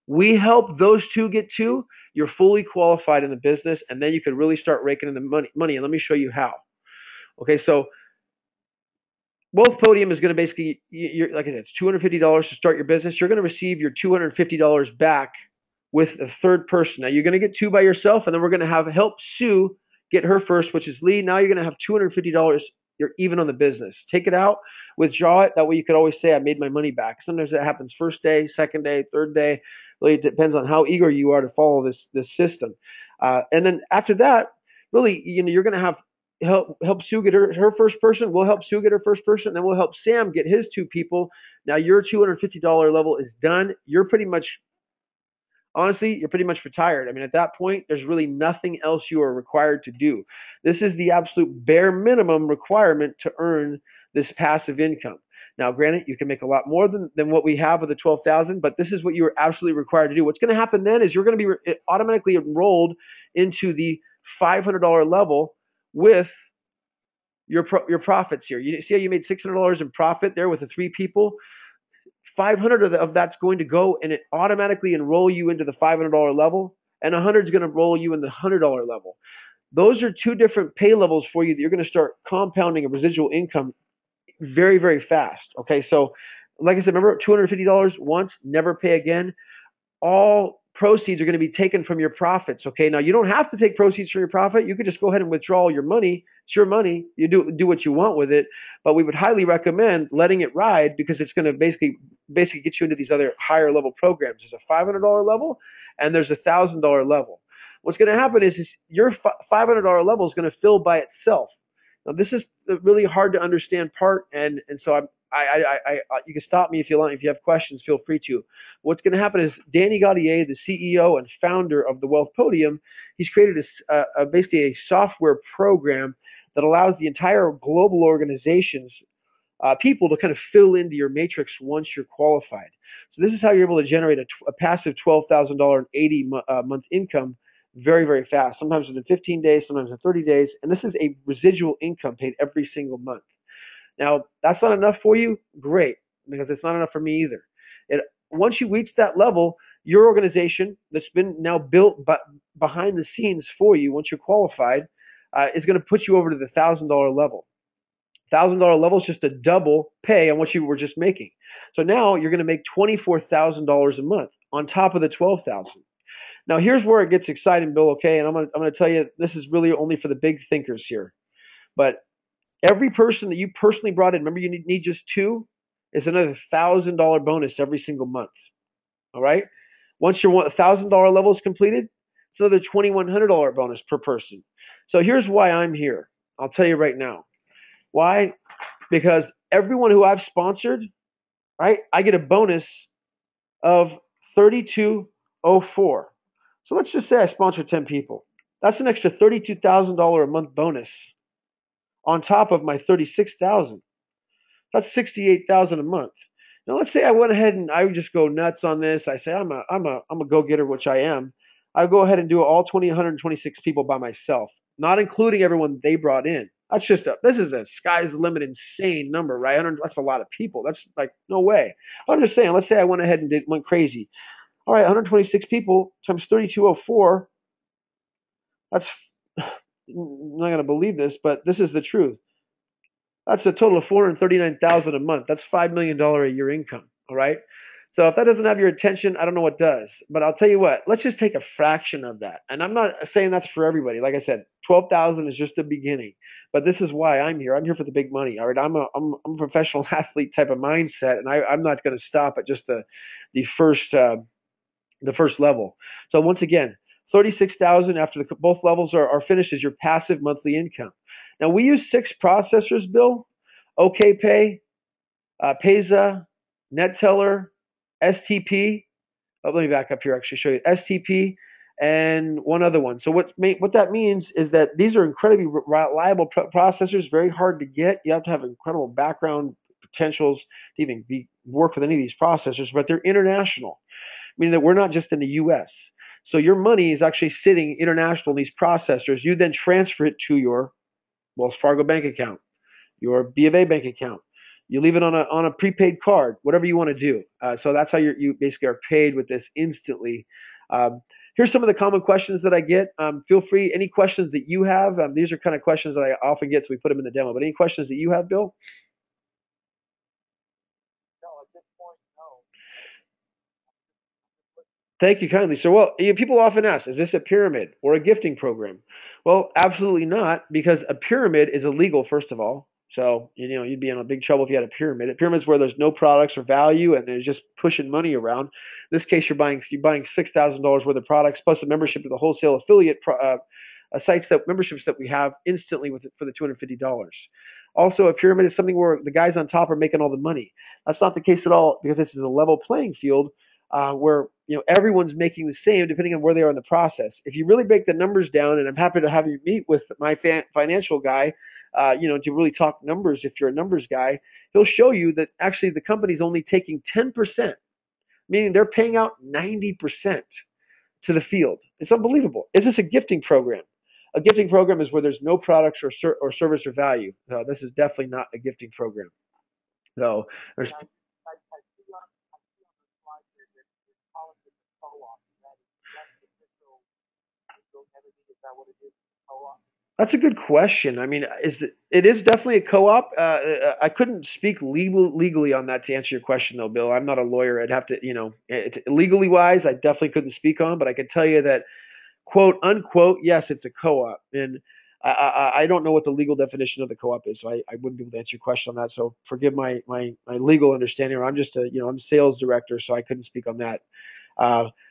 we help those 2 get 2. You're fully qualified in the business, and then you can really start raking in the money. And let me show you how. Okay, so both Podium is going to basically, like I said, it's $250 to start your business. You're going to receive your $250 back with a third person. Now, you're going to get 2 by yourself, and then we're going to help Sue get her first, which is Lee. Now you're going to have $250. You're even on the business. Take it out, withdraw it. That way you could always say, I made my money back. Sometimes that happens first day, second day, third day. Really, it depends on how eager you are to follow this system. And then after that, really, you're going to have help Sue get her first person. We'll help Sue get her first person. Then we'll help Sam get his 2 people. Now your $250 level is done. You're pretty much retired. I mean, at that point, there's really nothing else you are required to do. This is the absolute bare minimum requirement to earn this passive income. Now, granted, you can make a lot more than what we have with the 12,000, but this is what you are absolutely required to do. What's going to happen then is you're going to be automatically enrolled into the $500 level with your profits here. You see how you made $600 in profit there with the 3 people? 500 of that's going to go and it automatically enroll you into the $500 level, and 100 is going to roll you in the $100 level. Those are 2 different pay levels for you that you're going to start compounding a residual income very, very fast. Okay, so like I said, remember, $250 once, never pay again. All proceeds are going to be taken from your profits. Okay, now you don't have to take proceeds from your profit. You could just go ahead and withdraw your money. It's your money. You do what you want with it. But we would highly recommend letting it ride because it's going to basically get you into these other higher level programs. There's a $500 level and there's a $1,000 level. What's going to happen is your $500 level is going to fill by itself. Now, this is a really hard to understand part, and so You can stop me if you want. If you have questions, feel free to. What's going to happen is Danny Gaudier, the CEO and founder of the Wealth Podium, he's created basically a software program that allows the entire global organizations people to kind of fill into your matrix once you're qualified. So this is how you're able to generate a passive $12,000 and 80 month income very, very fast, sometimes within 15 days, sometimes in 30 days. And this is a residual income paid every single month. Now, that's not enough for you? Great, because it's not enough for me either. Once you reach that level, your organization that's been now built behind the scenes for you, once you're qualified, is going to put you over to the $1,000 level. $1,000 level is just a double pay on what you were just making. So now you're going to make $24,000 a month on top of the $12,000. Now here's where it gets exciting, Bill. Okay, and I'm going to tell you this is really only for the big thinkers here, but every person that you personally brought in, remember you need just two, is another $1,000 bonus every single month. All right. Once your $1,000 level is completed, it's another $2,100 bonus per person. So here's why I'm here. I'll tell you right now. Why? Because everyone who I've sponsored, right, I get a bonus of 3204. So let's just say I sponsor 10 people. That's an extra $32,000 a month bonus on top of my 36,000. That's 68,000 a month. Now let's say I went ahead and I would just go nuts on this. I say I'm a go-getter, which I am. I go ahead and do all 126 people by myself, not including everyone they brought in. That's just this is a sky's the limit insane number, right? That's a lot of people. That's like no way. I'm just saying, let's say I went ahead and went crazy. All right, 126 people times 3204. That's I'm not going to believe this, but this is the truth. That's a total of $439,000 a month. That's $5 million a year income. All right. So if that doesn't have your attention, I don't know what does. But I'll tell you what, let's just take a fraction of that. And I'm not saying that's for everybody. Like I said, 12,000 is just the beginning. But this is why I'm here. I'm here for the big money. All right. I'm a professional athlete type of mindset, and I'm not going to stop at just the first level. So once again, 36,000 after both levels are finished is your passive monthly income. Now we use 6 processors, Bill. OKPay, Payza, NetTeller, STP. Oh, let me back up here. Actually, show you STP and one other one. So what that means is that these are incredibly reliable processors. Very hard to get. You have to have incredible background potentials to even work with any of these processors. But they're international, meaning that we're not just in the U.S. So your money is actually sitting international in these processors. You then transfer it to your Wells Fargo bank account, your B of A bank account. You leave it on a prepaid card, whatever you want to do. So that's how you basically are paid with this instantly. Here's some of the common questions that I get. Feel free, any questions that you have. These are kind of questions that I often get, so we put them in the demo. But any questions that you have, Bill? No, at this point, no. Thank you kindly. So, well, people often ask, is this a pyramid or a gifting program? Well, absolutely not, because a pyramid is illegal, first of all. So, you'd be in a big trouble if you had a pyramid. A pyramid is where there's no products or value, and they're just pushing money around. In this case, you're buying $6,000 worth of products plus a membership to the wholesale affiliate memberships that we have instantly for the $250. Also, a pyramid is something where the guys on top are making all the money. That's not the case at all, because this is a level playing field where everyone's making the same depending on where they are in the process. If you really break the numbers down, and I'm happy to have you meet with my financial guy, to really talk numbers. If you're a numbers guy, he'll show you that actually the company's only taking 10%, meaning they're paying out 90% to the field. It's unbelievable. Is this a gifting program? A gifting program is where there's no products or service or value. No, this is definitely not a gifting program. No, there's. I see on the slide here that it's calling it the co-op. That's official. Is that what it is? Co-op. That's a good question. I mean, it is definitely a co-op. I couldn't speak legally on that to answer your question, though, Bill. I'm not a lawyer. I'd have to, legally wise, I definitely couldn't speak on. But I can tell you that, quote unquote, yes, it's a co-op, and I don't know what the legal definition of the co-op is, so I wouldn't be able to answer your question on that. So forgive my legal understanding. Or I'm just I'm a sales director, so I couldn't speak on that.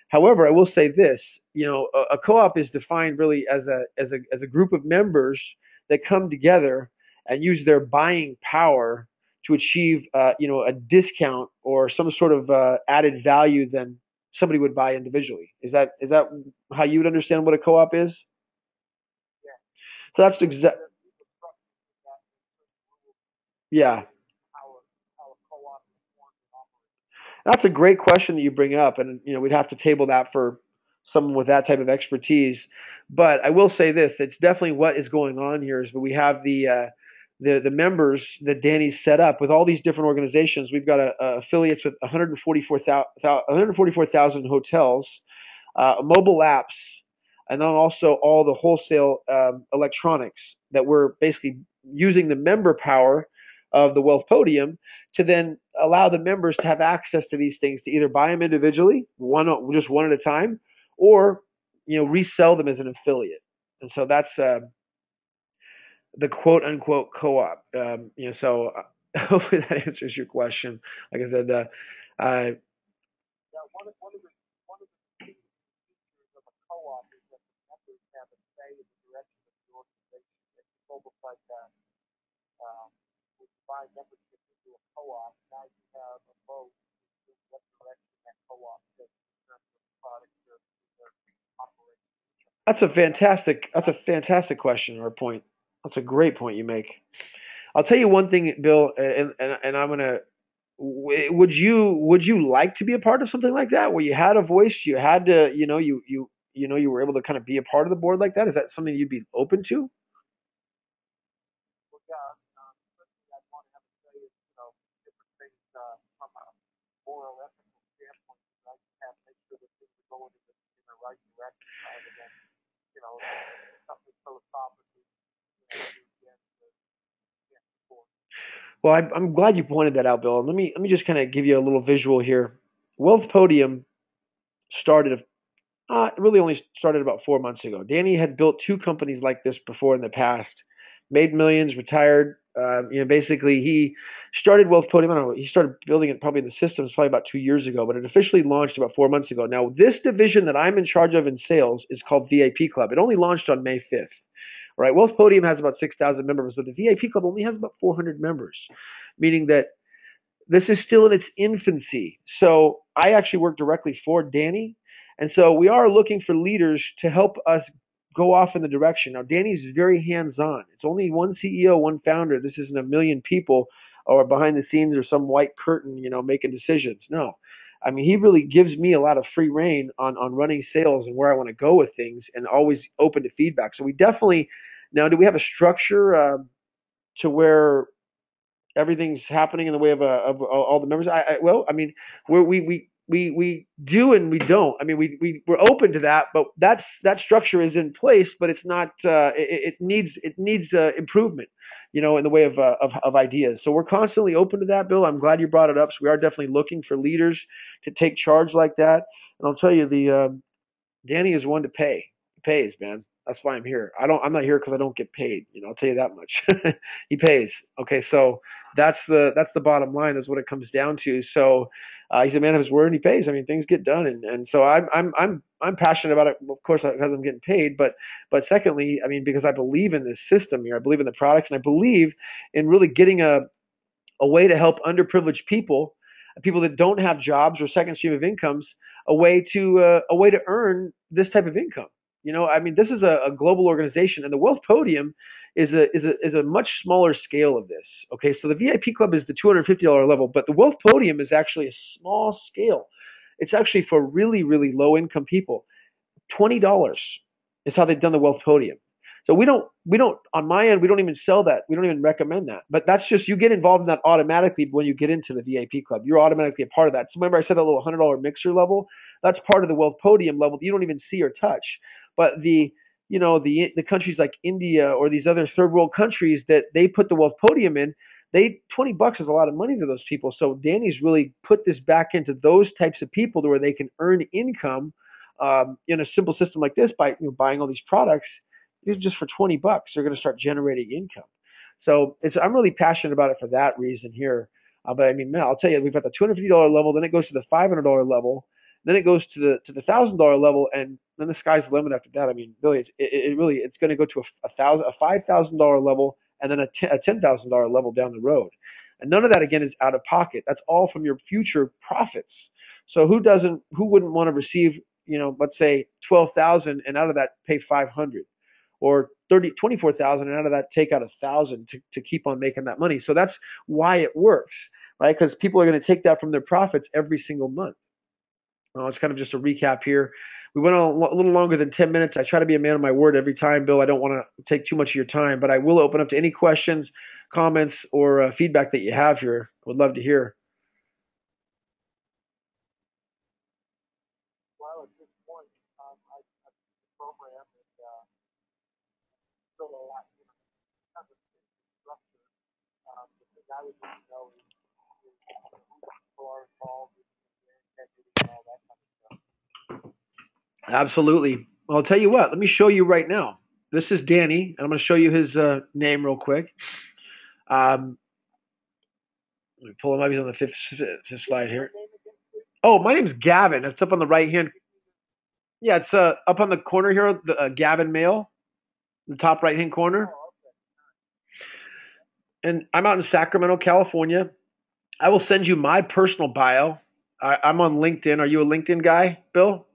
However, I will say this: a co-op is defined really as a group of members that come together and use their buying power to achieve a discount or some sort of added value than somebody would buy individually. Is that how you would understand what a co-op is? Yeah. So that's exact. Yeah. How a co-op is formed and operates. That's a great question that you bring up, and we'd have to table that for someone with that type of expertise. But I will say this: it's definitely what is going on here. Is we have the members that Danny's set up with all these different organizations. We've got affiliates with 144,000 hotels, mobile apps, and then also all the wholesale electronics that we're basically using the member power of the Wealth Podium to then allow the members to have access to these things to either buy them individually, just one at a time, or resell them as an affiliate. And so that's the quote unquote co-op. So hopefully that answers your question. Like I said, Yeah, one of the key features of a co-op is that the members have a say in the direction of the organization. It's almost like when you buy membership into a co-op, now you have a vote in what direction that co-op takes in terms of product services or operations. that's a fantastic question or point. That's a great point you make. I'll tell you one thing, Bill, and I'm gonna. Would you like to be a part of something like that, where you had a voice, you had to, you were able to kind of be a part of the board like that? Is that something you'd be open to? Well, yeah, certainly I'd want to have a say in, different things from a moral, ethical standpoint. I have to make sure that things are going in the right direction rather than, something philosophically, against the board. Well, I'm glad you pointed that out, Bill. Let me just kind of give you a little visual here. Wealth Podium started it really only started about 4 months ago. Danny had built two companies like this before in the past, made millions, retired. Basically, he started Wealth Podium. I don't know. He started building it probably in the systems probably about 2 years ago, but it officially launched about 4 months ago. Now, this division that I'm in charge of in sales is called VIP Club. It only launched on May 5th. Right? Wealth Podium has about 6,000 members, but the VIP Club only has about 400 members, meaning that this is still in its infancy. So I actually work directly for Danny. And so we are looking for leaders to help us go off in the direction. Now, Danny's very hands on. It's only one CEO, one founder. This isn't a million people or behind the scenes or some white curtain, making decisions. No. I mean, he really gives me a lot of free reign on running sales and where I want to go with things and always open to feedback. So we definitely, now, do we have a structure to where everything's happening in the way of all the members. Well, I mean, we do and we don't. I mean, we're open to that, but that structure is in place, but it's not. It needs improvement, in the way of ideas. So we're constantly open to that, Bill. I'm glad you brought it up. So we are definitely looking for leaders to take charge like that. And I'll tell you, the Danny is one to pay. He pays, man. That's why I'm here. I'm not here because I don't get paid. I'll tell you that much. He pays. Okay, so that's the bottom line. That's what it comes down to. So he's a man of his word, and he pays. I mean, things get done, and so I'm passionate about it. Of course, because I'm getting paid, but secondly, I mean, because I believe in this system here. I believe in the products, and I believe in really getting a way to help underprivileged people that don't have jobs or second stream of incomes, a way to earn this type of income. I mean, this is a global organization, and the Wealth Podium is a much smaller scale of this. Okay, so the VIP Club is the $250 level, but the Wealth Podium is actually a small scale. It's actually for really, really low income people. $20 is how they've done the Wealth Podium. So we don't on my end, we don't even sell that. We don't even recommend that. But that's just, you get involved in that automatically when you get into the VIP club. You're automatically a part of that. So remember I said that little $100 mixer level? That's part of the Wealth Podium level that you don't even see or touch. But the countries like India or these other third world countries that they put the Wealth Podium in, they $20 is a lot of money to those people. So Danny's really put this back into those types of people to where they can earn income in a simple system like this by buying all these products. Just for $20, they're going to start generating income. So I'm really passionate about it for that reason here. But I mean, man, I'll tell you, we've got the $250 level, then it goes to the $500 level, then it goes to the $1,000 level, and then the sky's the limit after that. I mean, really, it's going to go to a $5,000 level, and then a $10,000 level down the road. And none of that again is out of pocket. That's all from your future profits. So who wouldn't want to receive, let's say 12,000 and out of that pay 500, or 24,000 and out of that take out 1,000 to keep on making that money. So that's why it works, right? Because people are going to take that from their profits every single month. Well, it's kind of just a recap here. We went on a little longer than 10 minutes. I try to be a man of my word every time, Bill. I don't want to take too much of your time, but I will open up to any questions, comments, or feedback that you have here. I would love to hear. Well, at this point, I the program and still a lot, kind of structure. The thing I would need to know is who people are involved in their integrity and all that kind of stuff. Absolutely. Well, I'll tell you what. Let me show you right now. This is Danny, and I'm going to show you his name real quick. Let me pull him up. He's on the fifth slide here. Oh, my name's Gavin. It's up on the right hand. Yeah, it's up on the corner here. The Gavin Mail, the top right hand corner. And I'm out in Sacramento, California. I will send you my personal bio. I'm on LinkedIn. Are you a LinkedIn guy, Bill?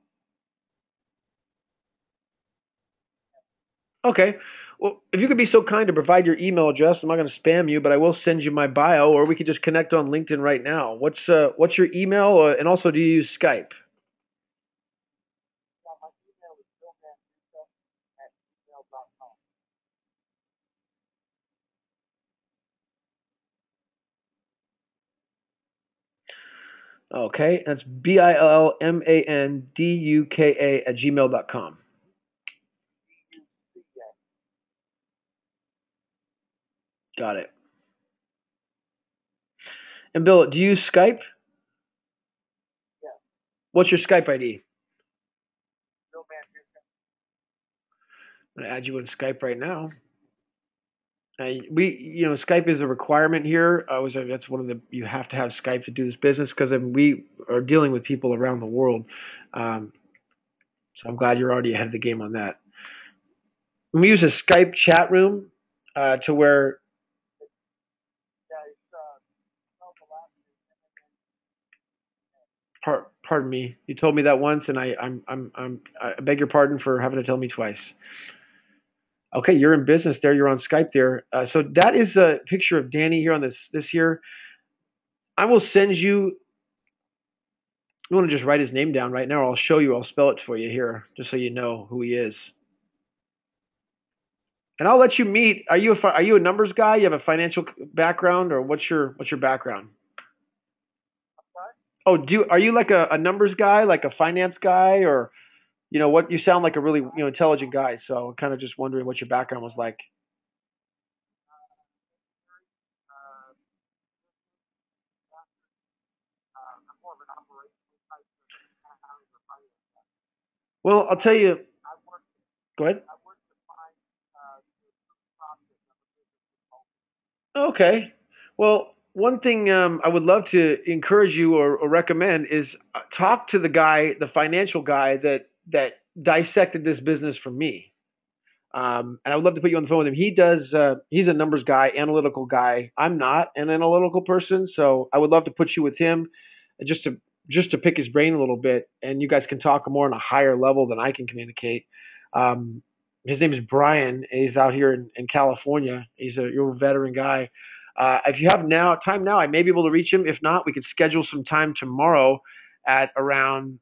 Okay. Well, if you could be so kind to provide your email address, I'm not going to spam you, but I will send you my bio, or we could just connect on LinkedIn right now. What's your email, and also do you use Skype? My email is billmanrusa@gmail.com. Okay, that's BILLMANDUKA@gmail.com. Got it. And Bill, do you use Skype? Yeah. What's your Skype ID? Billman Rusa. I'm gonna add you in Skype right now. Skype is a requirement here. That's one of the, you have to have Skype to do this business, because we are dealing with people around the world. So I'm glad you're already ahead of the game on that. I'm gonna use a Skype chat room to where. Pardon me. You told me that once, and I beg your pardon for having to tell me twice. Okay, you're in business there. You're on Skype there. So that is a picture of Danny here on this here. I will send you. You want to just write his name down right now, or I'll show you. I'll spell it for you here, just so you know who he is. And I'll let you meet. Are you a numbers guy? You have a financial background, or what's your background? Oh, are you like a numbers guy, like a finance guy, or what? You sound like a really intelligent guy. So I'm kind of just wondering what your background was like. Well, I'll tell you. Go ahead. Okay. Well, one thing I would love to encourage you or recommend is talk to the financial guy that dissected this business for me. And I would love to put you on the phone with him. He's a numbers guy, analytical guy. I'm not an analytical person, so I would love to put you with him just to pick his brain a little bit, and you guys can talk more on a higher level than I can communicate. Um, his name is Brian. He's out here in California. You're a veteran guy. If you have time now, I may be able to reach him. If not, we could schedule some time tomorrow at around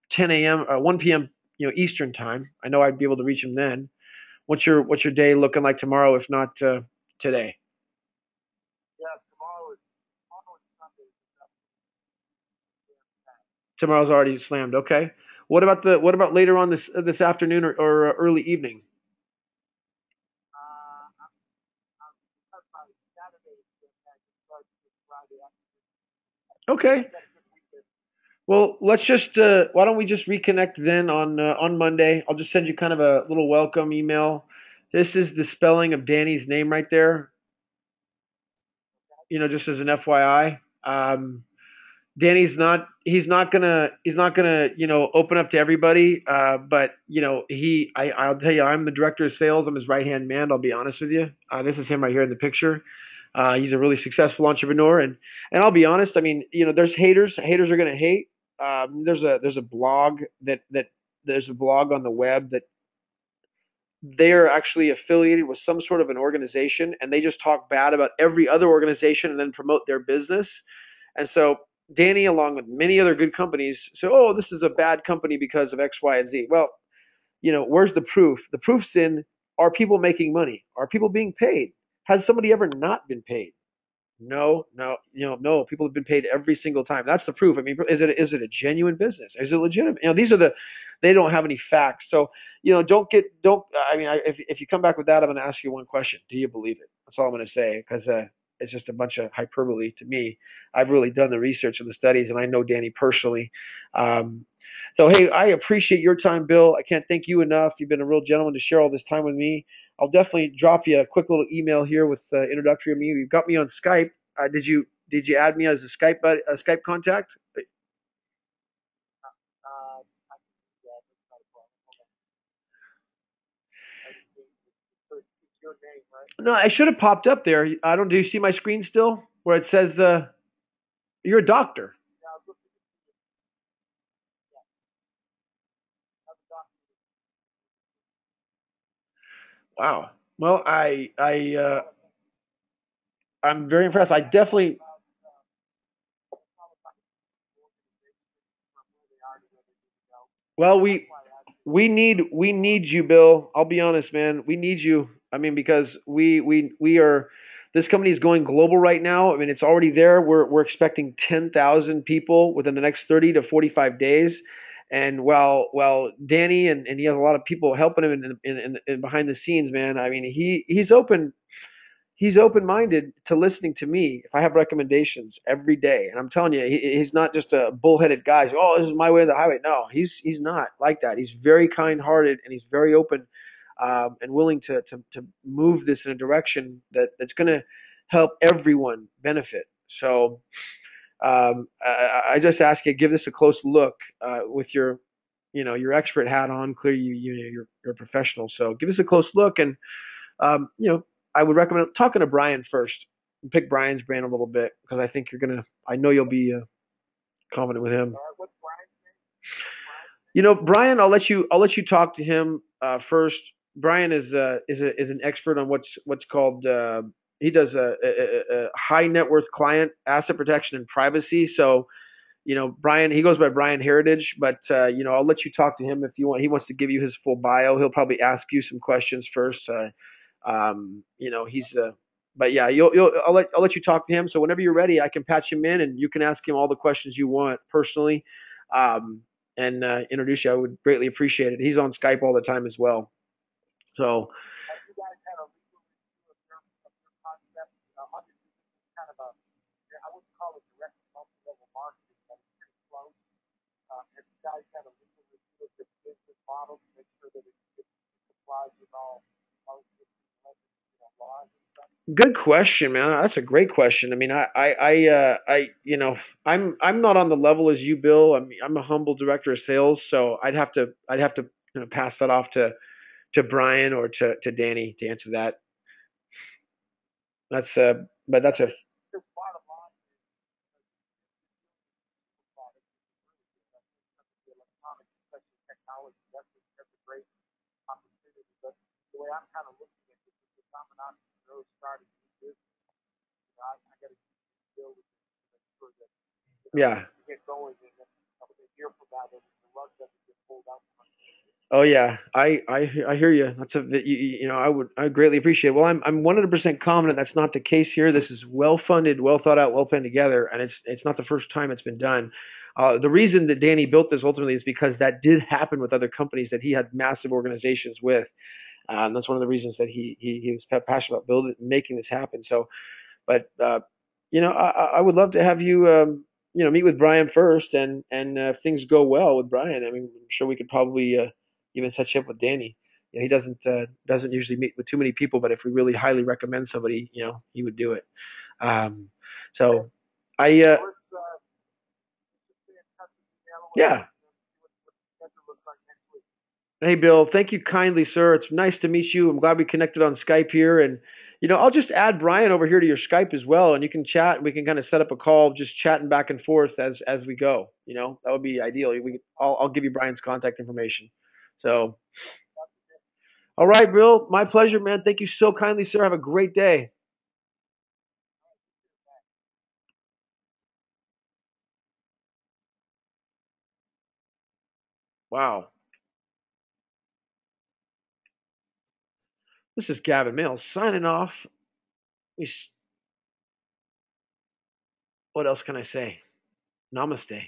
10 a.m. or 1 p.m. Eastern time. I know I'd be able to reach him then. What's your day looking like tomorrow, if not today? Yeah, tomorrow is Sunday. Tomorrow's already slammed. Okay. What about later on this afternoon or early evening? Okay. Well, let's just why don't we just reconnect then on Monday? I'll just send you kind of a little welcome email. This is the spelling of Danny's name right there. Just as an FYI. Danny's he's not gonna open up to everybody. But I'll tell you, I'm the director of sales. I'm his right hand man. I'll be honest with you. This is him right here in the picture. He's a really successful entrepreneur, and I'll be honest. I mean, there's haters. Haters are going to hate. There's a blog that there's a blog on the web that they're actually affiliated with some sort of an organization, and they just talk bad about every other organization and then promote their business. And so Danny, along with many other good companies, say, "Oh, this is a bad company because of X, Y, and Z." Well, where's the proof? The proof's in, are people making money? Are people being paid? Has somebody ever not been paid? No, no, no. People have been paid every single time. That's the proof. I mean, is it a genuine business? Is it legitimate? These are they don't have any facts. So, don't. I mean, if you come back with that, I'm going to ask you one question. Do you believe it? That's all I'm going to say, because it's just a bunch of hyperbole to me. I've really done the research and the studies, and I know Danny personally. Um, so, hey, I appreciate your time, Bill. I can't thank you enough. You've been a real gentleman to share all this time with me. I'll definitely drop you a quick little email here with introductory of me. You've got me on Skype. Did you add me as a Skype contact? I can do that. That's not a problem. Hold on. I just think it's your name, right? No, I should have popped up there. I don't. Do you see my screen still where it says you're a doctor? Yeah, I was looking at you. Yeah, I'm a doctor. Wow. Well, I'm very impressed. I definitely. Well, we need you, Bill. I'll be honest, man. We need you. I mean, because we are. This company is going global right now. I mean, it's already there. We're expecting 10,000 people within the next 30 to 45 days. And while Danny and he has a lot of people helping him in behind the scenes, man. I mean, he's open-minded to listening to me if I have recommendations every day. And I'm telling you, he's not just a bullheaded guy. He's, oh, this is my way of the highway. No, he's not like that. He's very kind-hearted, and he's very open, and willing to move this in a direction that's going to help everyone benefit. So I just ask you, give this a close look with your expert hat on. Clearly, you're a professional. So give us a close look, and um, you know, I would recommend talking to Brian first. Pick Brian's brain a little bit, because I think you're gonna. I know you'll be confident with him. What's Brian's name? Brian. I'll let you talk to him first. Brian is an expert on what's called. He does a high net worth client asset protection and privacy. So Brian, he goes by Brian Heritage, but I'll let you talk to him if you want. He wants to give you his full bio. He'll probably ask you some questions first. He's but yeah, I'll let you talk to him. So whenever you're ready, I can patch him in, and you can ask him all the questions you want personally, and introduce you. I would greatly appreciate it. He's on Skype all the time as well. So Have you guys had a legal review of your concept? Obviously, this is kind of I wouldn't call it direct multi-level marketing, but it's pretty close. Have you guys had a legal review of your business model to make sure that it complies with all laws and stuff? good question, man. That's a great question. I mean, I'm not on the level as you, Bill. I mean, I'm a humble director of sales, so I'd have to pass that off to Brian or to Danny to answer that. That's but that's a The bottom line is, product is really good. I think some of the electronics, especially technology, that's a great opportunity. But the way I'm kind of looking at this is, if I'm an entrepreneur starting a new business, I got to deal with it to make sure that yeah. you get going, and then a year from now, that the rug doesn't get pulled out from under you. Oh yeah, I hear you. That's I greatly appreciate it. Well, I'm 100% confident that's not the case here. This is well funded, well thought out, well planned together, and it's not the first time it's been done. The reason that Danny built this ultimately is because that did happen with other companies that he had massive organizations with. That's one of the reasons that he was passionate about building making this happen. So, but I would love to have you meet with Brian first, and if things go well with Brian, I mean, I'm sure we could probably even set you up with Danny. He doesn't usually meet with too many people, but if we really highly recommend somebody, he would do it. Um, so I Let's just stay in touch with me, yeah. and see what the schedule looks like next week. Hey, Bill, thank you kindly, sir. It's nice to meet you. I'm glad we connected on Skype here, and I'll just add Brian over here to your Skype as well, and you can chat, and we can kind of set up a call, just chatting back and forth as we go. That would be ideal. I'll give you Brian's contact information. So, all right, Bill, my pleasure, man. Thank you so kindly, sir. Have a great day. Wow. This is Gavin Mills signing off. What else can I say? Namaste.